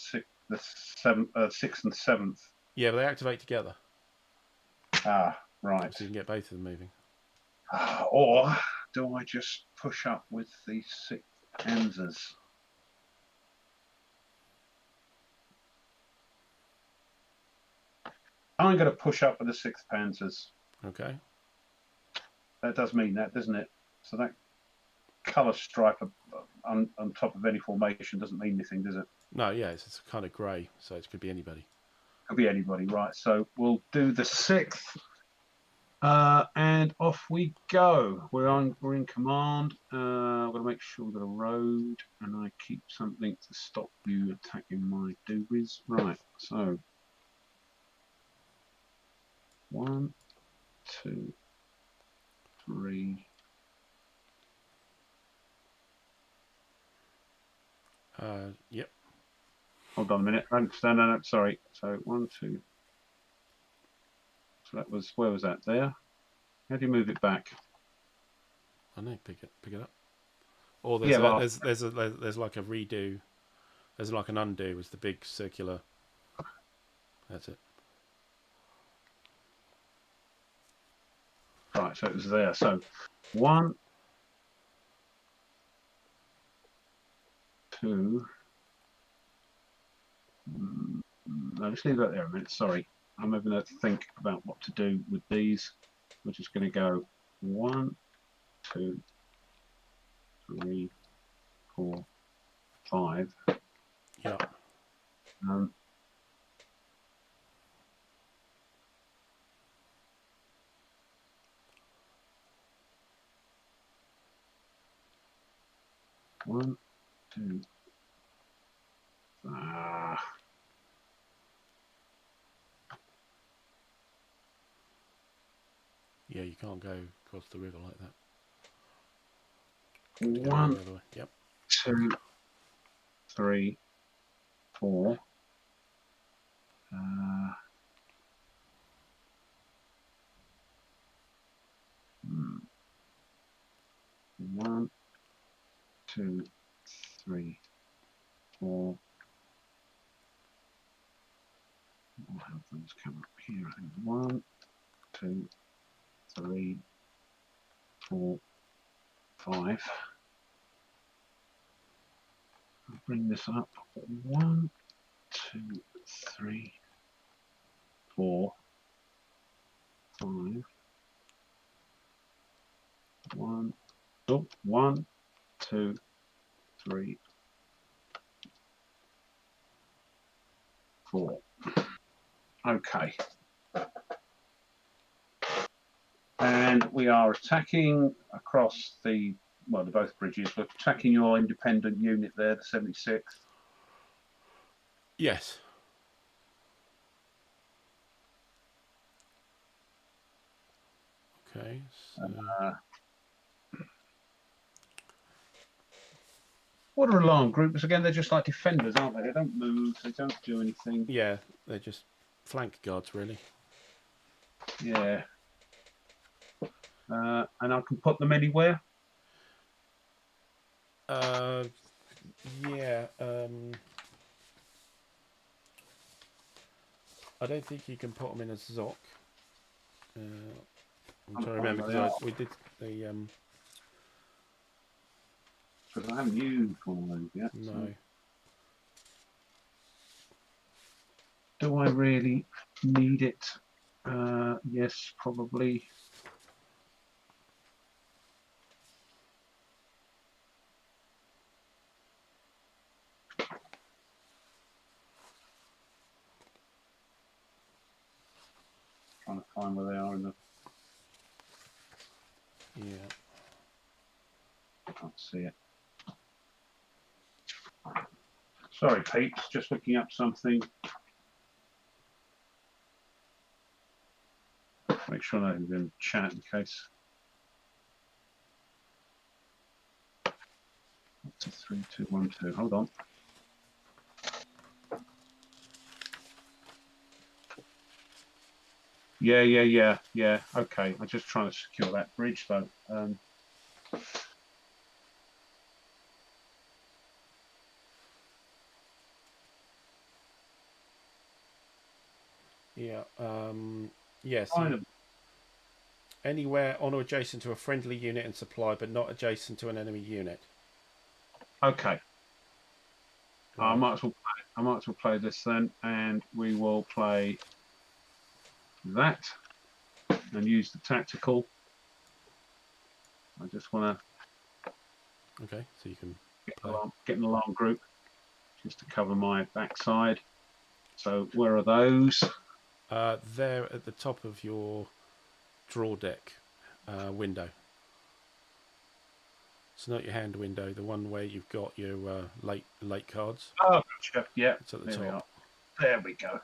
sixth and seventh. Yeah, but they activate together. Ah, right. So you can get both of them moving. Or do I just push up with the 6th Panzers? I'm going to push up with the 6th Panzers. Okay. That does mean that, doesn't it? So that colour stripe on top of any formation doesn't mean anything, does it? No, yeah, it's kind of grey, so it could be anybody. Could be anybody, right? So we'll do the 6th, and off we go. We're in command. I've got to make sure that a road, and I keep something to stop you attacking my doobies. Right. So 1, 2, 3. Yep. Hold on a minute. No, sorry. So 1, 2. So that was, where was that? There. How do you move it back? I know. Pick it up. Or there's like a redo. There's like an undo. It's the big circular. That's it. Right. So it was there. So 1, 2. No, just leave that there a minute. Sorry. I'm having to think about what to do with these. We're just going to go 1, 2, 3, 4, 5. Yeah. 1, 2. Yeah, you can't go across the river like that. 1, yep. 2, 3, 4. 1, 2, 3, 4. We'll have those come up here. I think 1, 2, 3, 4, 5. I'll bring this up. 1, 2, 3, 4, 5. 1, 2, 3, 4. Okay. And we are attacking across the, well, the both bridges. We're attacking your independent unit there, the 76th. Yes. Okay. So... what are alarm groups? Again, they're just like defenders, aren't they? They don't move. They don't do anything. Yeah, they're just flank guards, really. Yeah. And I can put them anywhere? Yeah. I don't think you can put them in a Zoc. I'm trying to remember because we did the... Because I haven't used one of those yet. No. So. Do I really need it? Yes, probably. trying to find where they are in the. Yeah. I can't see it. Sorry, Pete. Just looking up something. Make sure I don't even chat in case. 3, 2, 1, 2. Hold on. Yeah. Okay. I'm just trying to secure that bridge though. Yeah. Yes. Find them. Anywhere on or adjacent to a friendly unit and supply, but not adjacent to an enemy unit. Okay. Right. I might as well play this then, and we will play that and use the tactical. I just want to. Okay. So you can get an alarm group just to cover my backside. So where are those? They're at the top of your draw deck window. It's not your hand window, the one where you've got your late cards. Oh, gotcha. Yeah, it's at the there top. We are. There we go.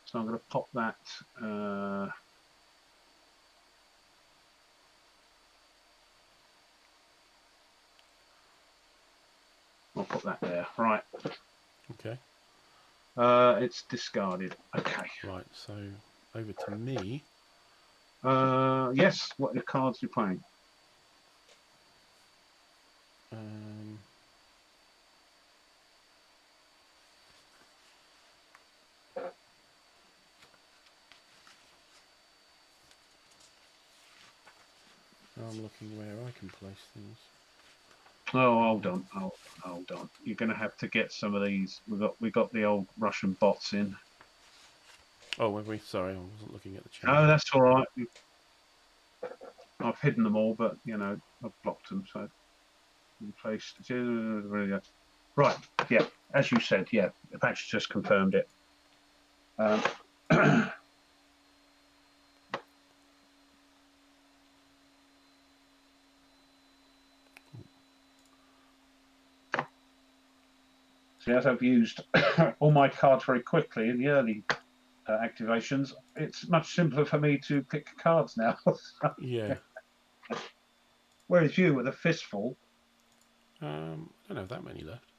So I'm going to pop that. I'll put that there. Right. Okay. It's discarded. Okay. Right. So over to me. Yes. What are the cards you're playing? I'm looking where I can place things. Oh, hold on. Hold on. You're going to have to get some of these. We got the old Russian bots in. Oh, were we? Sorry, I wasn't looking at the chat. No, that's all right. I've hidden them all, but you know I've blocked them. So placed. Right. Yeah. As you said. Yeah. Apache just confirmed it. See, as I've used all my cards very quickly in the early activations, it's much simpler for me to pick cards now. Yeah. Whereas you, with a fistful. I don't have that many left.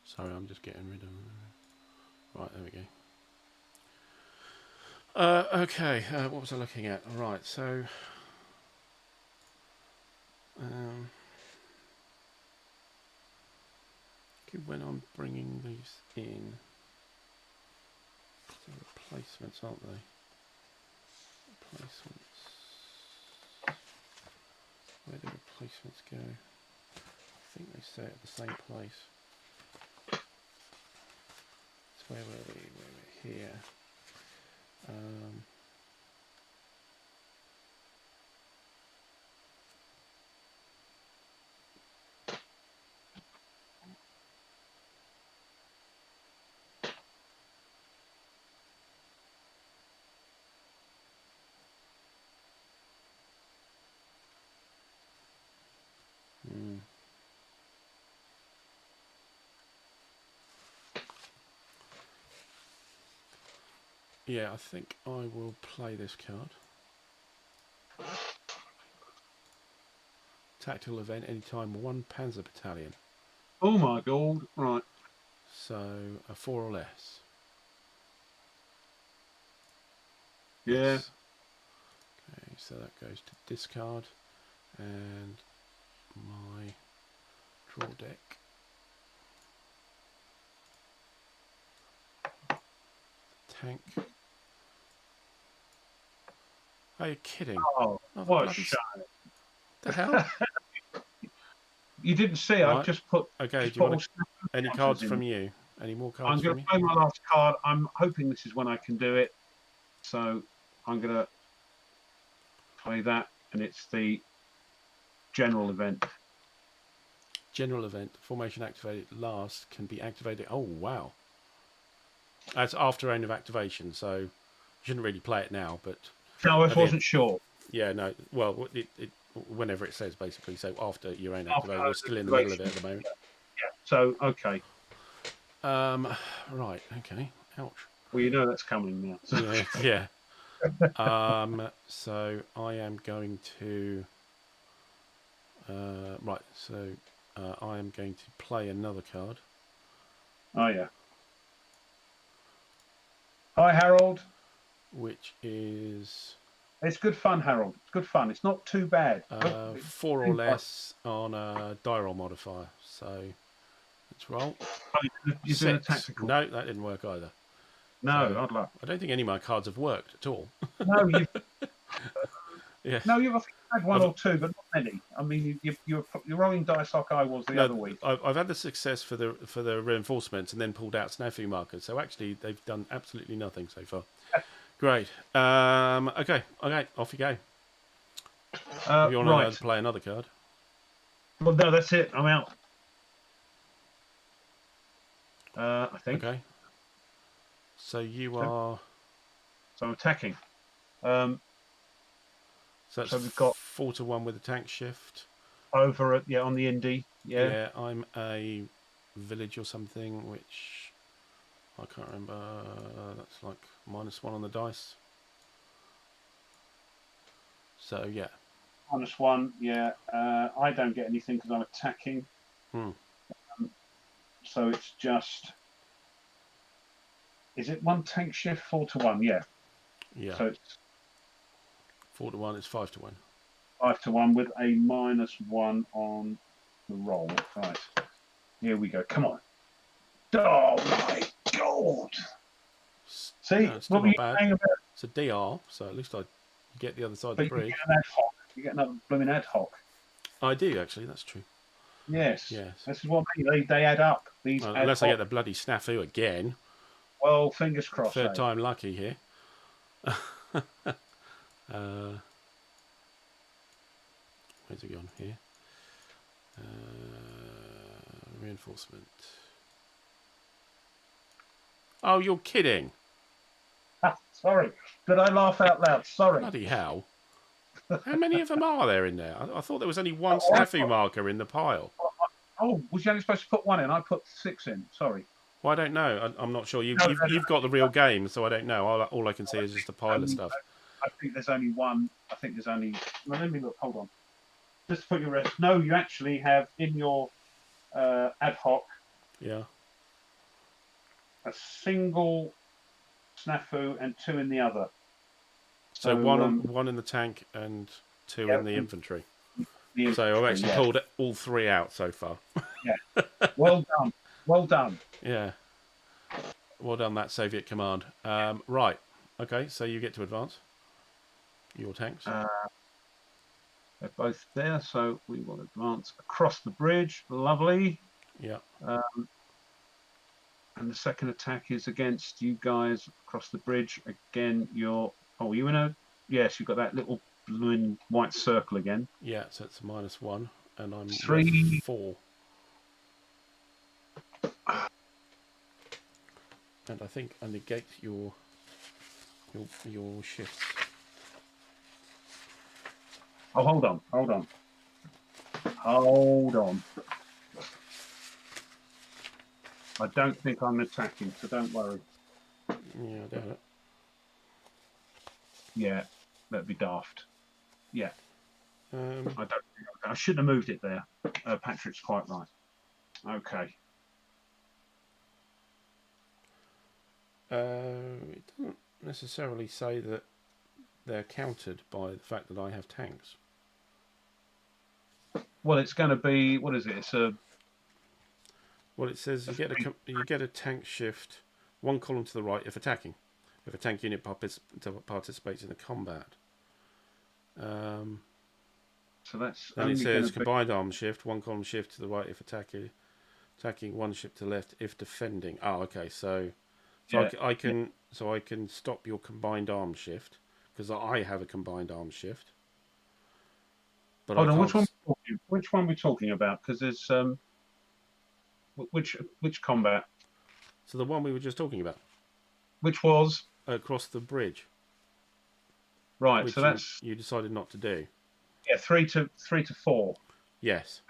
Sorry, I'm just getting rid of them. Right, there we go. Okay, what was I looking at? All right, so when I'm bringing these in, they're replacements, aren't they? Replacements. Where do replacements go? I think they stay at the same place. So where were we? Where we're here. Yeah, I think I will play this card. Tactical event anytime, 1 Panzer Battalion. Oh my god, right. So a 4 or less. Yeah. Yes. Okay, so that goes to discard and my draw deck. Tank. Are you kidding? Oh, what a shame. The hell? You didn't see, right. I've just put. Okay, just do you put want any cards from you? Any more cards I'm going to play my last card. I'm hoping this is when I can do it. So I'm going to play that, and it's the general event. General event. Formation activated last can be activated. Oh, wow. That's after end of activation, so you shouldn't really play it now, but... No, I wasn't sure. Yeah, no. Well, whenever it says, basically. So after your own After activation. We're still in the middle of it activation. at the moment. Yeah. So, okay. Right, okay. Ouch. Well, you know that's coming now. So. Yeah, yeah. So I am going to... right, so I am going to play another card. Oh, yeah. Hi, Harold. Which is... It's good fun, Harold. It's good fun. It's not too bad. 4 or less on a die roll modifier. So let's roll. You're doing a tactical. No, that didn't work either. No, so odd luck. I don't think any of my cards have worked at all. No, you've... Yeah. No, you've had one or two, but not many. I mean, you're rolling dice like I was the other week. I've had the success for the reinforcements and then pulled out snafu markers. So actually, they've done absolutely nothing so far. Great. Okay, off you go. If you want to play another card. Well, no, that's it. I'm out. I think. Okay. So you are... So I'm attacking. So we've got 4 to 1 with a tank shift. Over at on the ND. Yeah. Yeah, I'm a village or something, which I can't remember. That's like -1 on the dice. So yeah. -1. Yeah. I don't get anything because I'm attacking. So it's just. Is it one tank shift 4 to 1? Yeah. Yeah. So it's 4 to 1. It's 5 to 1. 5 to 1 with a -1 on the roll. Right. Here we go. Come on. Oh my god! See, what were you saying about? It's a DR, so at least I get the other side of the bridge. You get another blooming ad hoc. I do actually. That's true. Yes. Yes. This is what they add up. These unless I get the bloody snafu again. Well, fingers crossed. Third time lucky here. Where's it gone? Here. Reinforcement. Oh, you're kidding. Sorry. Did I laugh out loud? Sorry. Bloody hell. How many of them are there in there? I thought there was only one snafu marker in the pile. Oh, was you only supposed to put 1 in? I put 6 in. Sorry. Well, I don't know. I'm not sure. You've got the real game, so I don't know. All I can see is just a pile of stuff. I think there's only one. I think there's only... Well, let me look. Hold on. Just to put your rest. No, you actually have in your ad hoc... Yeah. A single snafu and 2 in the other. So one in the tank and 2 in the infantry. So I've actually pulled all 3 out so far. Yeah. Well done. Well done. Yeah. Well done, that Soviet command. Right. Okay, so you get to advance. Your tanks. They're both there, so we will advance across the bridge. Lovely. Yeah. And the second attack is against you guys across the bridge. Again, you're... Oh, you in a... Yes, you've got that little blue and white circle again. Yeah, so it's a -1, and I'm 3. 4. And I think I negate your shifts. Oh, hold on. I don't think I'm attacking, so don't worry. Yeah, I doubt it. Yeah, that'd be daft. Yeah. I shouldn't have moved it there. Patrick's quite right. Okay. It doesn't necessarily say that they're countered by the fact that I have tanks. Well, it's going to be... What is it? It's a... Well, it says you get a tank shift 1 column to the right if attacking. If a tank unit participates in the combat. So that's... Then it says combined arms shift 1 column shift to the right if attacking 1 shift to the left if defending. Oh, okay. So I can stop your combined arms shift because I have a combined arms shift. But hold on, which one are we talking about? Because there's Which combat? So the one we were just talking about, Which was across the bridge, right. So which that's you decided not to do. yeah, 3 to 4. Yes.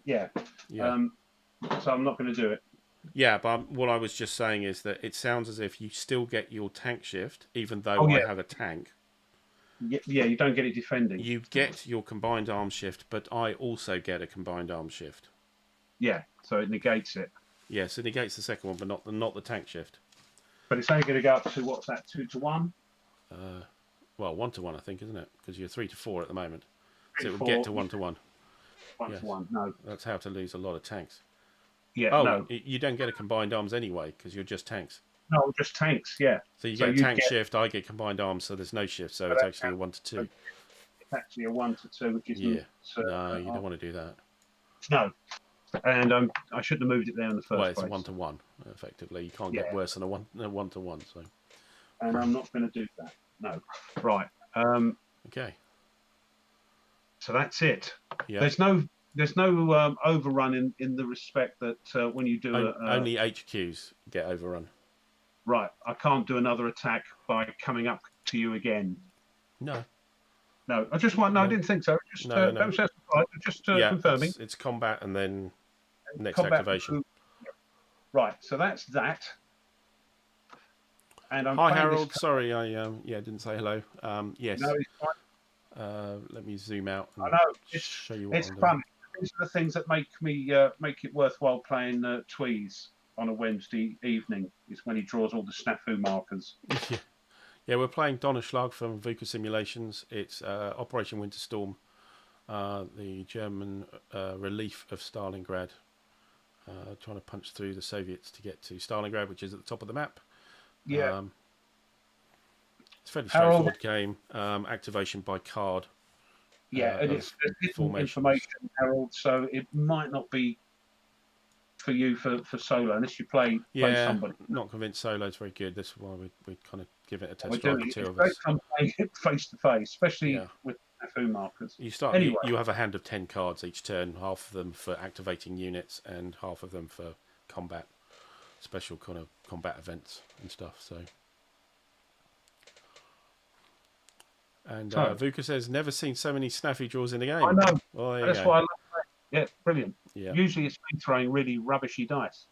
Yeah. Yeah. So I'm not going to do it. Yeah, but what I was just saying is that it sounds as if you still get your tank shift, even though Oh, I yeah. have a tank. Yeah, you don't get it defending. You get your combined arm shift, but I also get a combined arm shift. Yeah, so it negates it. Yes, it negates the second one, but not the tank shift. But it's only going to go up to, what's that, 2 to 1? Well, 1 to 1, I think, isn't it? Because you're 3 to 4 at the moment. So it would 4, get to 1 to 1. 1 Yes. to 1, no. That's how to lose a lot of tanks. Yeah, Oh, no. you don't get a combined arms anyway, because you're just tanks. No, just tanks, yeah. So you get a tank shift, I get combined arms, so there's no shift, so it's actually a 1 to 2. It's actually a 1 to 2, which isn't... Yeah. No, you don't want to do that. No. And I shouldn't have moved it there in the first place. Well, it's a 1 to 1, effectively. You can't get worse than a 1 to 1. So. And I'm not going to do that. No. Right. Okay. So that's it. Yeah. There's no overrun in the respect that when you do only HQs get overrun. Right. I can't do another attack by coming up to you again. No. No. I just want. No, I didn't think so. Just confirming. It's combat and then next activation. Right. So that's that. And I'm Hi Harold. Sorry, I didn't say hello. Yes. No, it's fine. Let me zoom out. And I know. show you what it's I'm fun. doing. These are the things that make me make it worthwhile playing Tweez on a Wednesday evening. Is when he draws all the snafu markers. Yeah, we're playing DonnerSchlag from Vuca Simulations. It's Operation Winter Storm, the German relief of Stalingrad, trying to punch through the Soviets to get to Stalingrad, which is at the top of the map. Yeah. It's a fairly straightforward game. Activation by card. Yeah, and it's information, Harold, so it might not be for you for solo unless you play somebody. Not convinced solo is very good. This is why we kind of give it a test drive. The two it's of great us. fun playing it face to face, especially with snafu markers. You start. Anyway. You have a hand of 10 cards each turn. Half of them for activating units, and half of them for combat, special kind of combat events and stuff. So. And Vuca says, never seen so many snaffy draws in a game. I know. Well, that's why I love that. Yeah, brilliant. Yeah. Usually it's me throwing really rubbishy dice.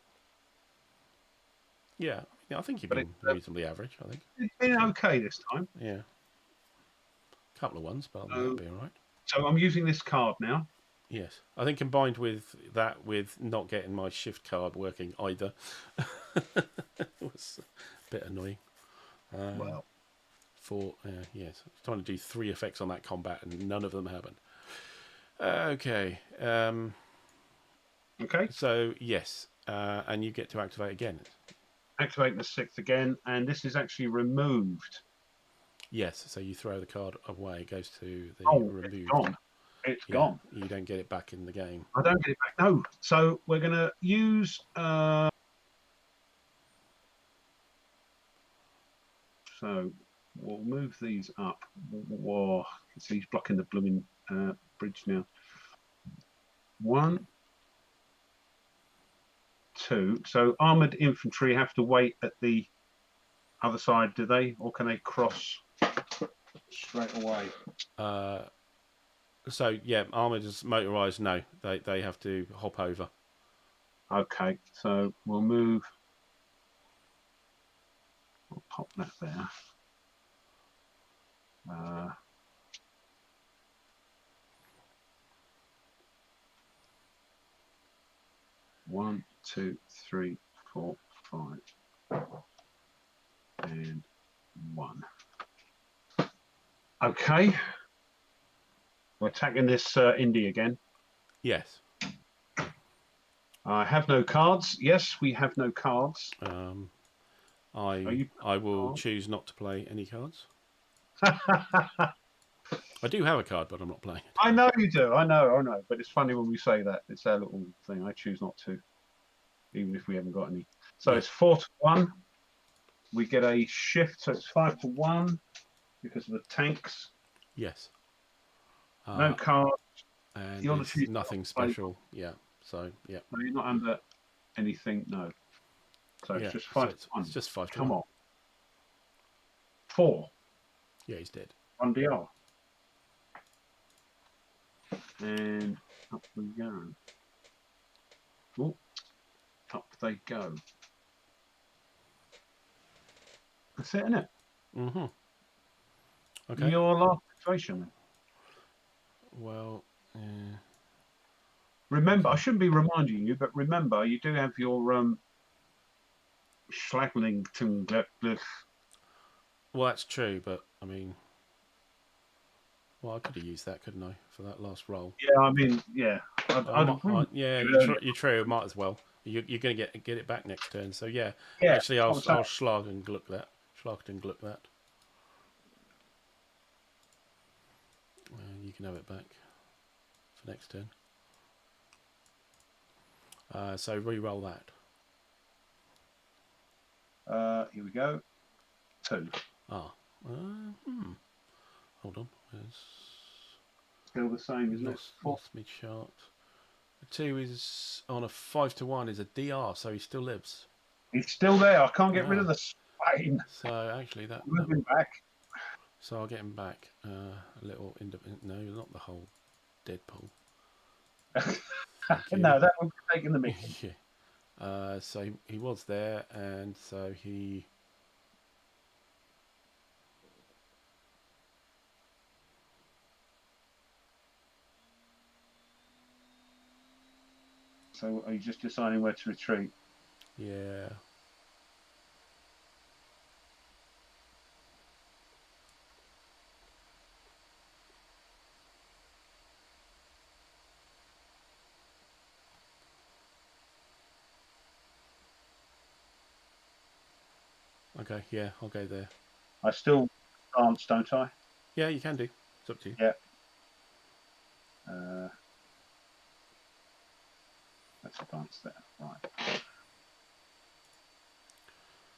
Yeah, I think you've been reasonably average, I think. It's been okay this time. Yeah. A couple of ones, but that'll be all right. So I'm using this card now. Yes. I think combined with that, with not getting my shift card working either, it was a bit annoying. Well. Yes, I was trying to do 3 effects on that combat and none of them happened. Okay. Okay. So, yes, and you get to activate again. Activate the 6th again, and this is actually removed. Yes, so you throw the card away, it goes to the removed. It's gone. It's gone. You don't get it back in the game. I don't get it back, no. So we're going to use... So... We'll move these up. Whoa, see he's blocking the blooming bridge now. 1, 2. So armoured infantry have to wait at the other side, do they? Or can they cross straight away? So, yeah, armoured is motorised, no. They have to hop over. Okay, so we'll move. We'll pop that there. 1, 2, 3, 4, 5, and 1. Okay, we're attacking this indie again. Yes. I have no cards. Yes, we have no cards. I will choose not to play any cards. I do have a card, but I'm not playing it. I know you do. I know. But it's funny when we say that. It's our little thing. I choose not to, even if we haven't got any. So it's 4 to 1. We get a shift, so it's 5 to 1 because of the tanks. Yes. No cards. And it's nothing special. Yeah. So yeah. No, you're not under. anything? No. So it's Yeah, just so 5 to it's 1. just 5 to Come 1. on. 4. Yeah, he's dead. 1 DR. And up we go. Oh, up they go. That's it, isn't it? Mm-hmm. Okay. Your last activation. Well, Remember, I okay. shouldn't be reminding you, but remember, you do have your Schlaglington. Well, that's true, but I mean, well, I could have used that, couldn't I, for that last roll? Yeah, I mean, yeah. Yeah, Earlier. you're true. Might as well. You're going to get it back next turn. So yeah, Yeah, actually, that's what I'm saying. I'll schlag and gluck that. Schlag and gluck that. You can have it back for next turn. So re-roll that. Here we go. 2. Ah. Hold on. Still the same, isn't it? 4. Lost me chart. The 2 is on a 5 to 1 is a DR, so he still lives. He's still there. I can't get rid Ah. of the Spain. So actually, that Moving back. so I'll get him back. A little independent. No, not the whole Deadpool. No, that would be taking the mickey. Yeah. So he was there, and so he. So are you just deciding where to retreat? Yeah. Okay. Yeah, I'll go there. I still dance, don't I? Yeah, you can do. It's up to you. Yeah. Let's advance there. Right.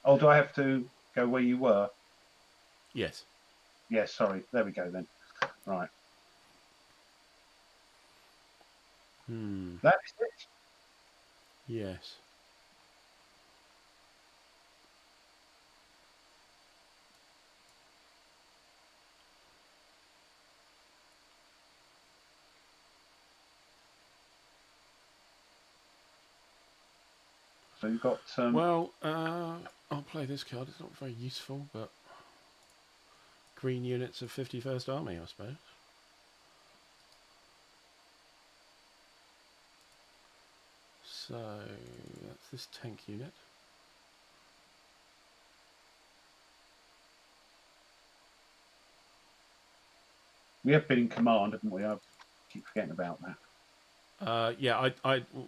Oh, do I have to go where you were? Yes. Yeah, sorry. There we go then. Right. That is it. Yes. So you've got. Well, I'll play this card. It's not very useful, but green units of 51st Army, I suppose. So that's this tank unit. We have been in command, haven't we? I keep forgetting about that. Yeah,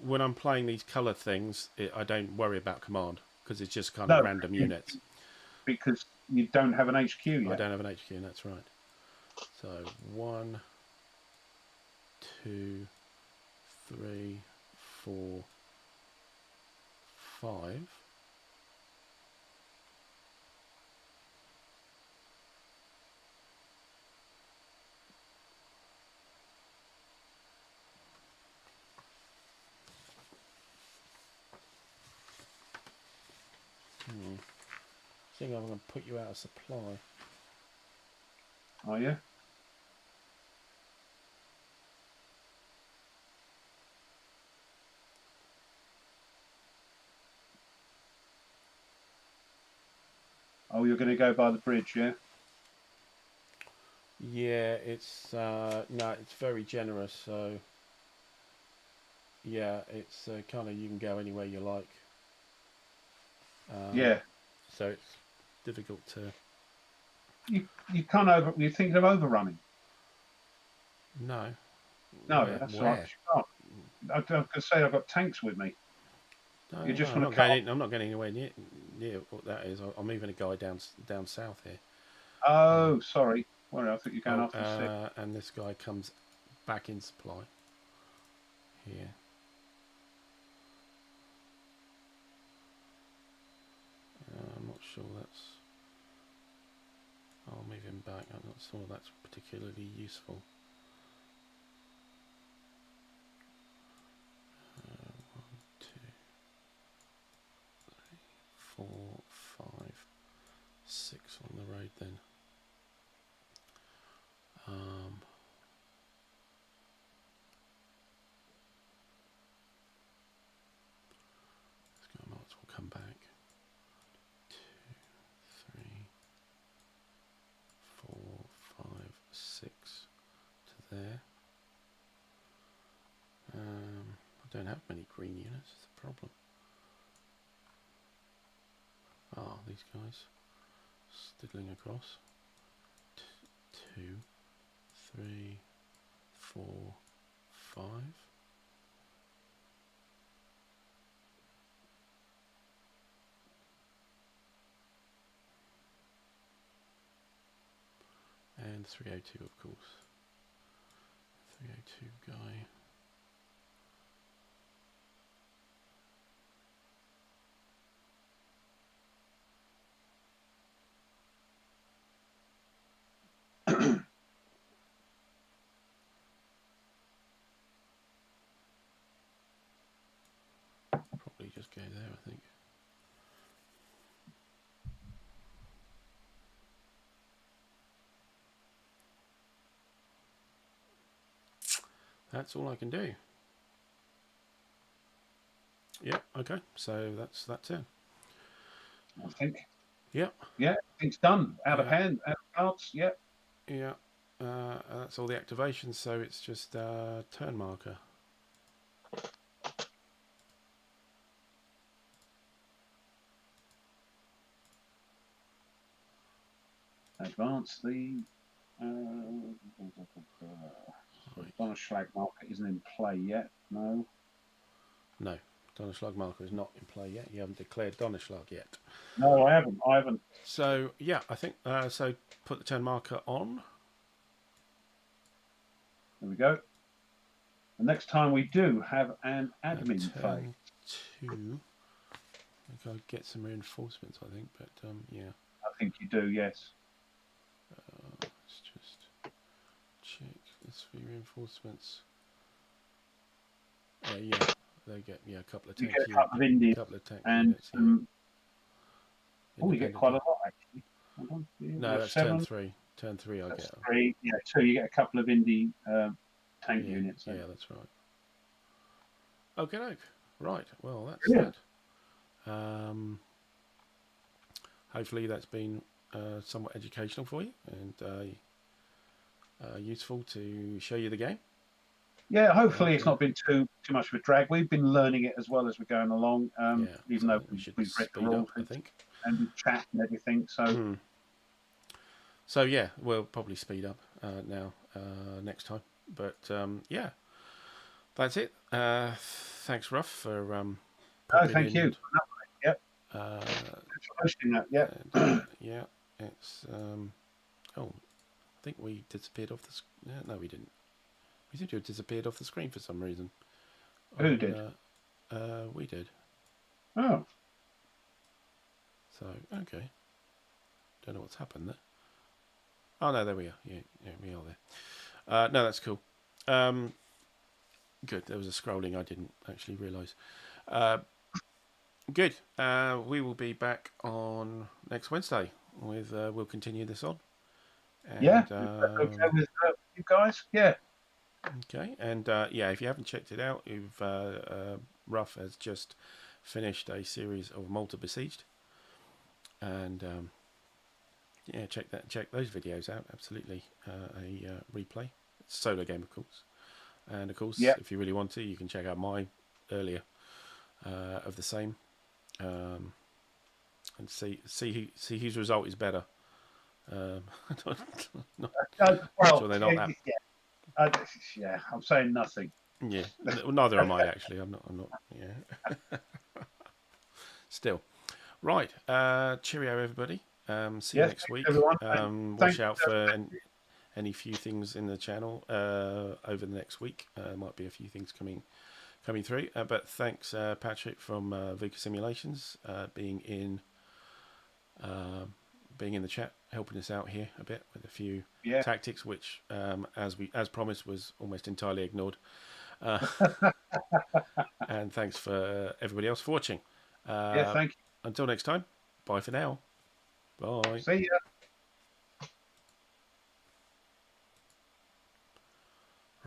when I'm playing these colour things, I don't worry about command because it's just kind of No, random units. because you don't have an HQ yet. I don't have an HQ, and that's right. So 1, 2, 3, 4, 5. I think I'm going to put you out of supply. Are you? Oh, you're going to go by the bridge, yeah? Yeah, it's no, it's very generous. So yeah, it's kind of you can go anywhere you like. Yeah. So it's difficult to. You can't over. You're thinking of overrunning. No. No, that's where? right. I was going to say I've got tanks with me. No, You just I'm want not to going. I'm not getting anywhere near what that is. I'm moving a guy down south here. Oh, sorry. Well, I thought you're going after the 6. And this guy comes back in supply here. I'm not sure that's. I'll move him back. I'm not sure that's particularly useful. 1, 2. 4, 5, 6 on the road then. I might as well come back. 2, 3, 4, 5, 6 to there. I don't have many green units, it's a problem. Ah, these guys stiggling across. 2, 3, 4, 5. And 302, of course. 302 guy. Probably just go there, I think. That's all I can do. Yeah, okay, so that's it. I think. Yeah. Yeah, it's done. Out of hand, out of cards, yeah. Yeah, that's all the activations, so it's just turn marker. Advance the DonnerSchlag marker isn't in play yet. No. No, DonnerSchlag marker is not in play yet. You haven't declared DonnerSchlag yet. No, I haven't. I haven't. So yeah, I think so. Put the turn marker on. There we go. The next time we do have an admin phase. Turn 2. I think I'll get some reinforcements, I think, but yeah. I think you do, yes. Let's just check. Let's see reinforcements. Yeah, they get a couple of tanks. You get a couple of Indians, couple of tank and units, yeah. you get quite a lot actually. No, that's 7. turn 3. Turn 3, I get. 3. Yeah, 2. You get a couple of Indy tank units. Then. Yeah, that's right. Okay, doke. Right. Well, that's that. Hopefully, that's been somewhat educational for you and useful to show you the game. Yeah, hopefully it's not been too much of a drag. We've been learning it as well as we're going along, even though we've read the rules, I think, and we chat and everything. So, so yeah, we'll probably speed up now next time. But yeah, that's it. Thanks, Rough, for thank you. Yep. Thanks for hosting that. Yep. Yeah, it's oh, I think we disappeared off the. No, we didn't. We seem to have disappeared off the screen for some reason. Who did? We did. Oh. So, okay. Don't know what's happened there. Oh, no, there we are. Yeah, we are there. No, that's cool. Good. There was a scrolling I didn't actually realise. Good. We will be back on next Wednesday with, we'll continue this on. And, okay with you guys? Yeah. Okay, and yeah, if you haven't checked it out, Rough has just finished a series of Malta Besieged, and yeah, check those videos out. Absolutely, a replay. It's a solo game, of course, and of course, if you really want to, you can check out my earlier of the same, and see whose result is better. Well, sure they're not that. Yeah, I'm saying nothing. Yeah, neither am I actually. I'm not. Yeah. Still, right. Cheerio, everybody. See you next week. Watch out for any few things in the channel over the next week. Might be a few things coming through. But thanks, Patrick from Vuca Simulations, being in the chat, helping us out here a bit with a few tactics, which, as promised, was almost entirely ignored. And thanks for everybody else for watching. Thank you. until next time, bye for now. Bye. See ya.